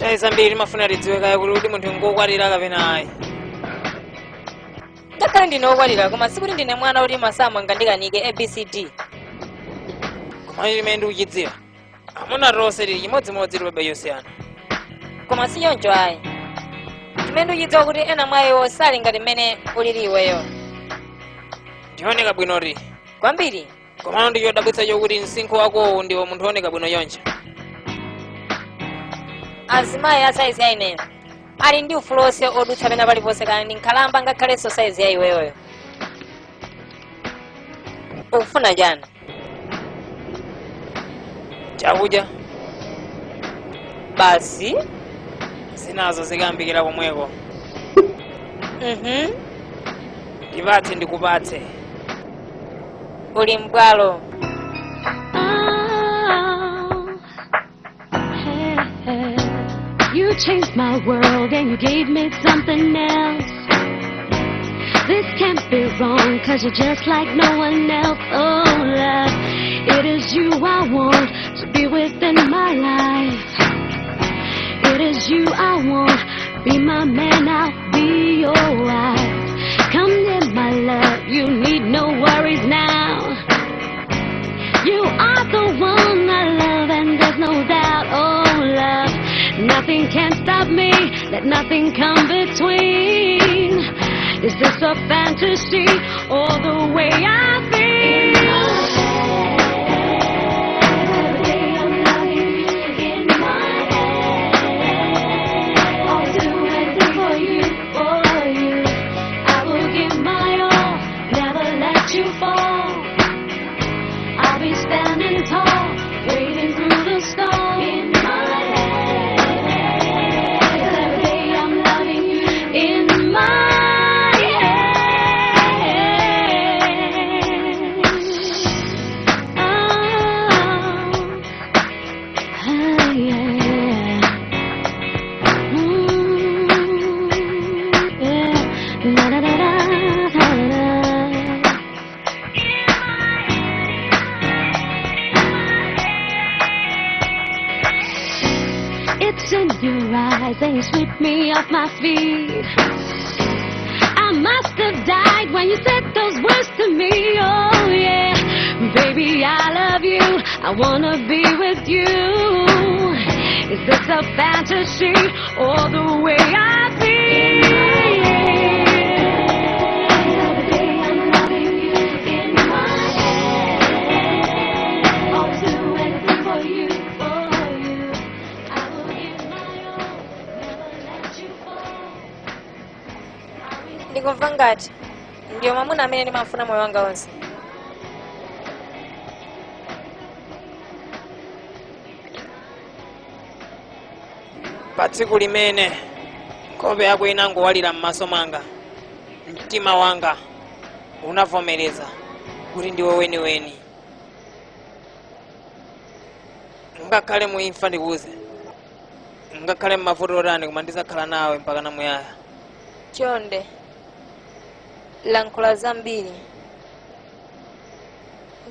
nthawi zambiri limafuna lidziwekayo kuti munthu ngokwatira kapena ayi. ngakhale ndine wokwatira koma sikuti ndine mwana kuti masamu angandikanike abcd. koma limene ndikuchidziwa amuna tonse tili chimodzimodzi lipobe yosiyana. koma si choncho ayi. chimene ndikuchidziwa kuti ena mwa iwo sali ngati mmene ulili iweyo. ndioneka bwino ti kwambiri. komano ndi chodabwitsa chokuti msinkhu wakowo ndiwo munthu oneka bwino yonja. azimayi a saizi ya ineyo ali ndi ufulu onse odutsa pena paliponse kaya ndi nkhalamba ngakhalenso saizi ya iweyoyo. ukufuna chani? chakudya basi zinazo zikayambikira komweko. ndipatse ndikupatse. uli mbwalo. You changed my world and you gave me something else. This can't be wrong, cause you're just like no one else. Oh, love, it is you I want to be within my life. It is you I want, be my man, I'll be your wife. Come near my love, you need no worries now. You are the one I love and there's no doubt. Oh, love, nothing can stop me, let nothing come between. Is this a fantasy or the way I feel? Every day I'm loving you in my head. I'll do anything for you, for you. I will give my all, never let you fall. I'll be standing tall, waiting through the storm in my head. Every day I'm loving you in my head. It's in your eyes and you sweep me off my feet. I must have died when you said those words to me. Oh yeah, baby, I love you, I wanna be with you. Is this a fantasy or the way I feel? Every day I'm loving you in my head. I'll do anything for you, for you. I will give my all, never let you fall. ndikumva ngati ndiyo mwamuna amene ndimafuna moyo wanga wonse. pa tsiku limene nkhope yako inangowalira m'maso mwanga, mtima wanga unavomereza kuti ndiwe weniweni. ngakhale muimfa ndikuuze, ngakhale m'mavuto otani, koma ndizakhala nawe mpaka namuyaya. chonde lankhula zambiri,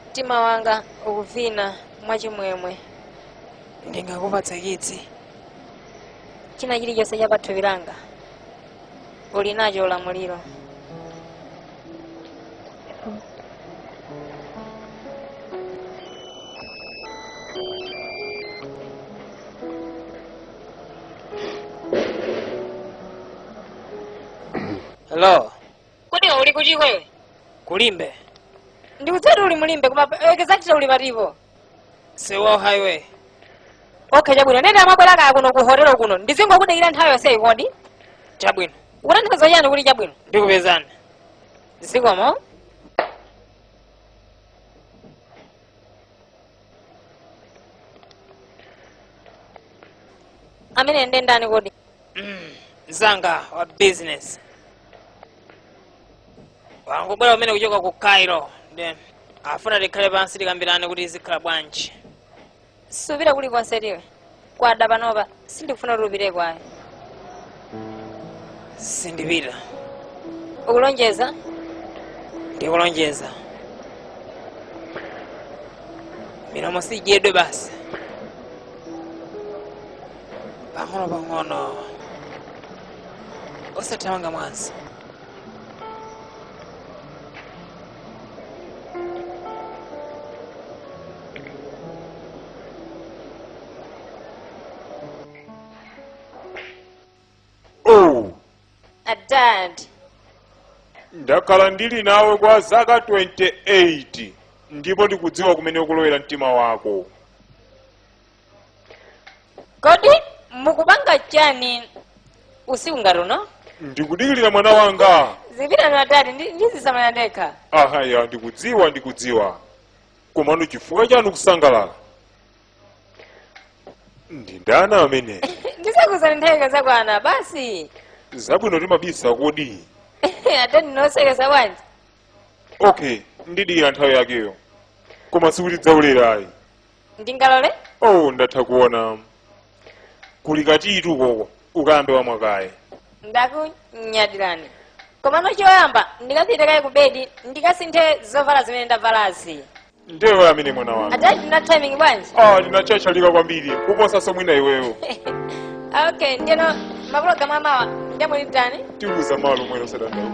mtima wanga ukuvina mwachimwemwe. ndingakupatsa chitsi china chilichonse cha pathupi langa uli nacho ulamuliro. Hello. Kodi uli kuti wewe? Kulimbe. Ndikudzati uli mulimbe koma exactly uli patipo. Sewa highway. Okay, chabwino. Nenda mabwera kaya kuno ku hotel kuno. Ndizingokudikira nthawi yonse ikodi. Chabwino. Utanthauza chani kuti chabwino? Ndikupezani. Zikomo. Amene ndendani kodi? Zanga wa business. Wangubwera umene kuchoka ku Cairo. Then afuna tikhale pansi tikambirane kuti izikhala bwanji. Subira kuli konsetiwe. Kwada panopa sindikufuna tupite kwayo. Sindipita. Ukulonjeza? Ndikulonjeza. Milomo sijedwe basi. pang'ono osathamanga mwanza. Oh, Dad. ndakhala ndili nawe kwa zaka 28 ndipo ndikudziwa kumene ukulowera mtima wako. Kodi mukubanga chani usiku ngati uno? Ndikudikilira mwana wanga. Zipita na dad ndizisamala ndekha. Ahaya, ndikudziwa. Komano chifukwa chanu kusangalala. Ndi ndani amene? Ndisakuza ntheka zakwana basi. Zabwino timabisa kodi. Ate ndinosekesa bwanji. Okay, ndidikira nthawi yakeyo. Koma sikutidzaulerayi. Ndingalole? Oh, ndatha kuona. Kuli katitu koko ukambe wa mwakaye. Ndakunyadirani. Komano choyamba ndikapite kaye ku bedi ndikasinthe zovala zimene ndavalazi. Ndewe amene mwana wanga. Ate ndina timing bwanji? Ndinachachalika kwambiri kuposa somwina iweyo. Okay, ndino mapulogalamu amawa ndiyamuli mtani? Tiuza malo mwero sadandau.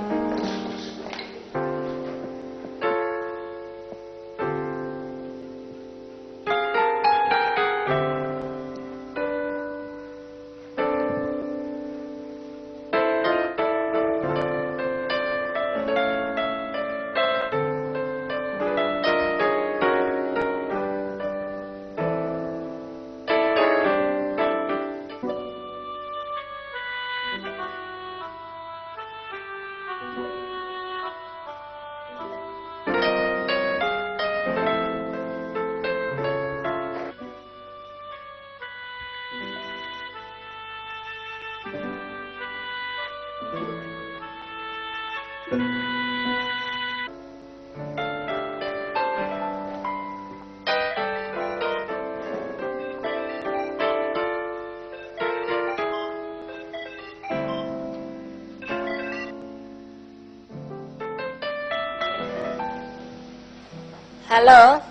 Hello?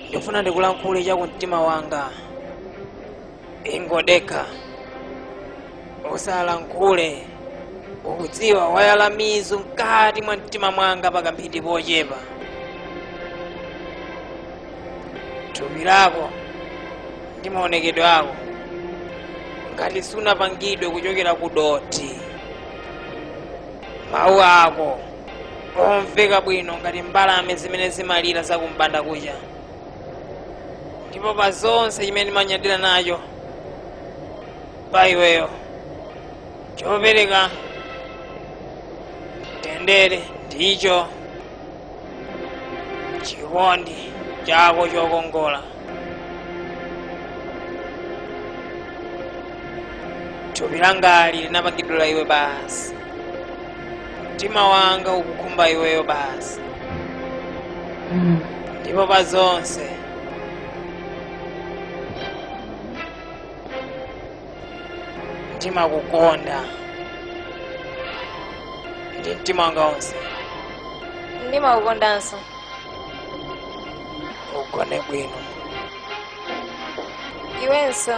Ndifuna ndikulankhule cha kumtima wanga. Ingodeka. Osalankhule. Ukudziwa wayala mizu mkati mwa mtima mwanga pakamphindi pochepa. Thupi lako ndi maonekedwe ako ngati sunapangidwe kuchokera ku doti. Mawu ako omveka bwino ngati mbalame zimene zimalira zakumbanda kucha. Ndipo pa zonse chimene ndimanyadira nacho pa iweyo chopereka tendere ndicho chikondi chako chokongola. Thupi langali linapangidwira iwe basi. Mtima wanga ukukhumba iweyo basi. Ndipo pa zonse mtima kukonda ndi mtima wanga wonse. Ndimakukondanso. Ugone bwino. Iwenso.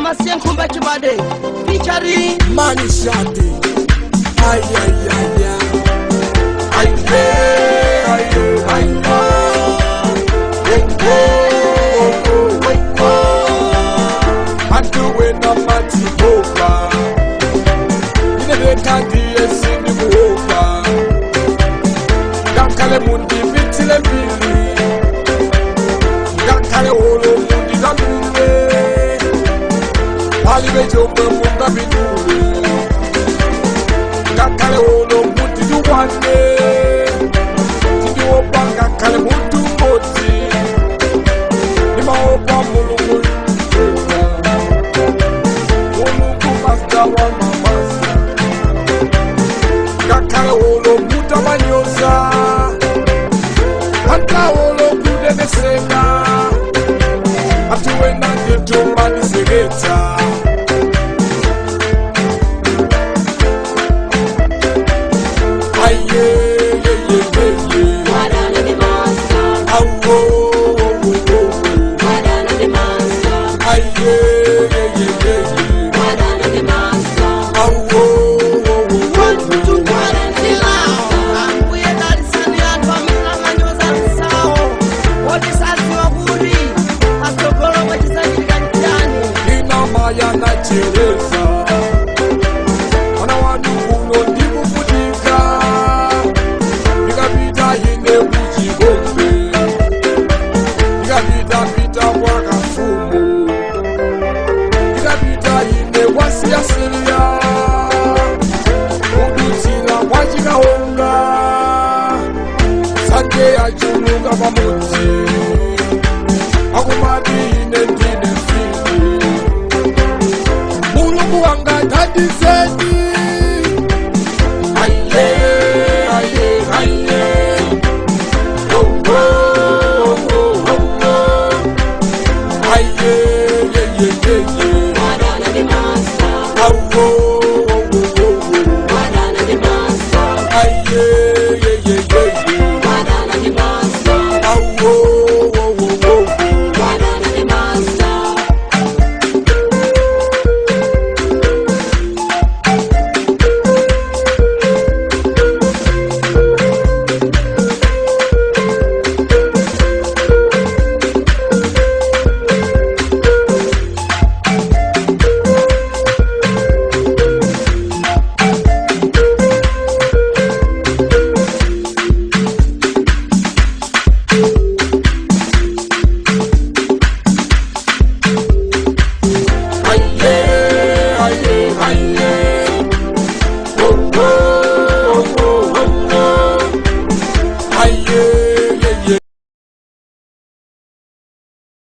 Masienkumba Chibade, featuring Mani Shadi. Ay, ay, ay, ay. Ay, ay, ay, ay. I'm doing a matty over. In the candy, yes, in the over. Gankale Mundi, Vitile Billy. Gankale Olo Mundi, Gamule. Alibe Jombe Munda Bidule. Gankale Olo Mundi, Duwane. Tidi Obanga Kale Mundi Moti. Nima Oba Mulungu. Gankale Olo Muta Manyosa. Anta Olo Kude Nesega. Atuwe Nande Tumba Nisegeta. Aye, ye, ye, ye, ye. Madana the Master, Awo, Madana the Master, aye, ye, ye, ye, ye. Madana the Master. Awo, ina maya na chereza. Wana wanu kuno ndibu kudika. Nikapita ine kujigombe. Nikapita pita kwa kafumu. Nikapita ine kwa siasilia. Kudutila kwa chikahonga. Sanje ya chuluka pamuti. Akumadi ine ndine fili. Mulungu wanga tadiseni.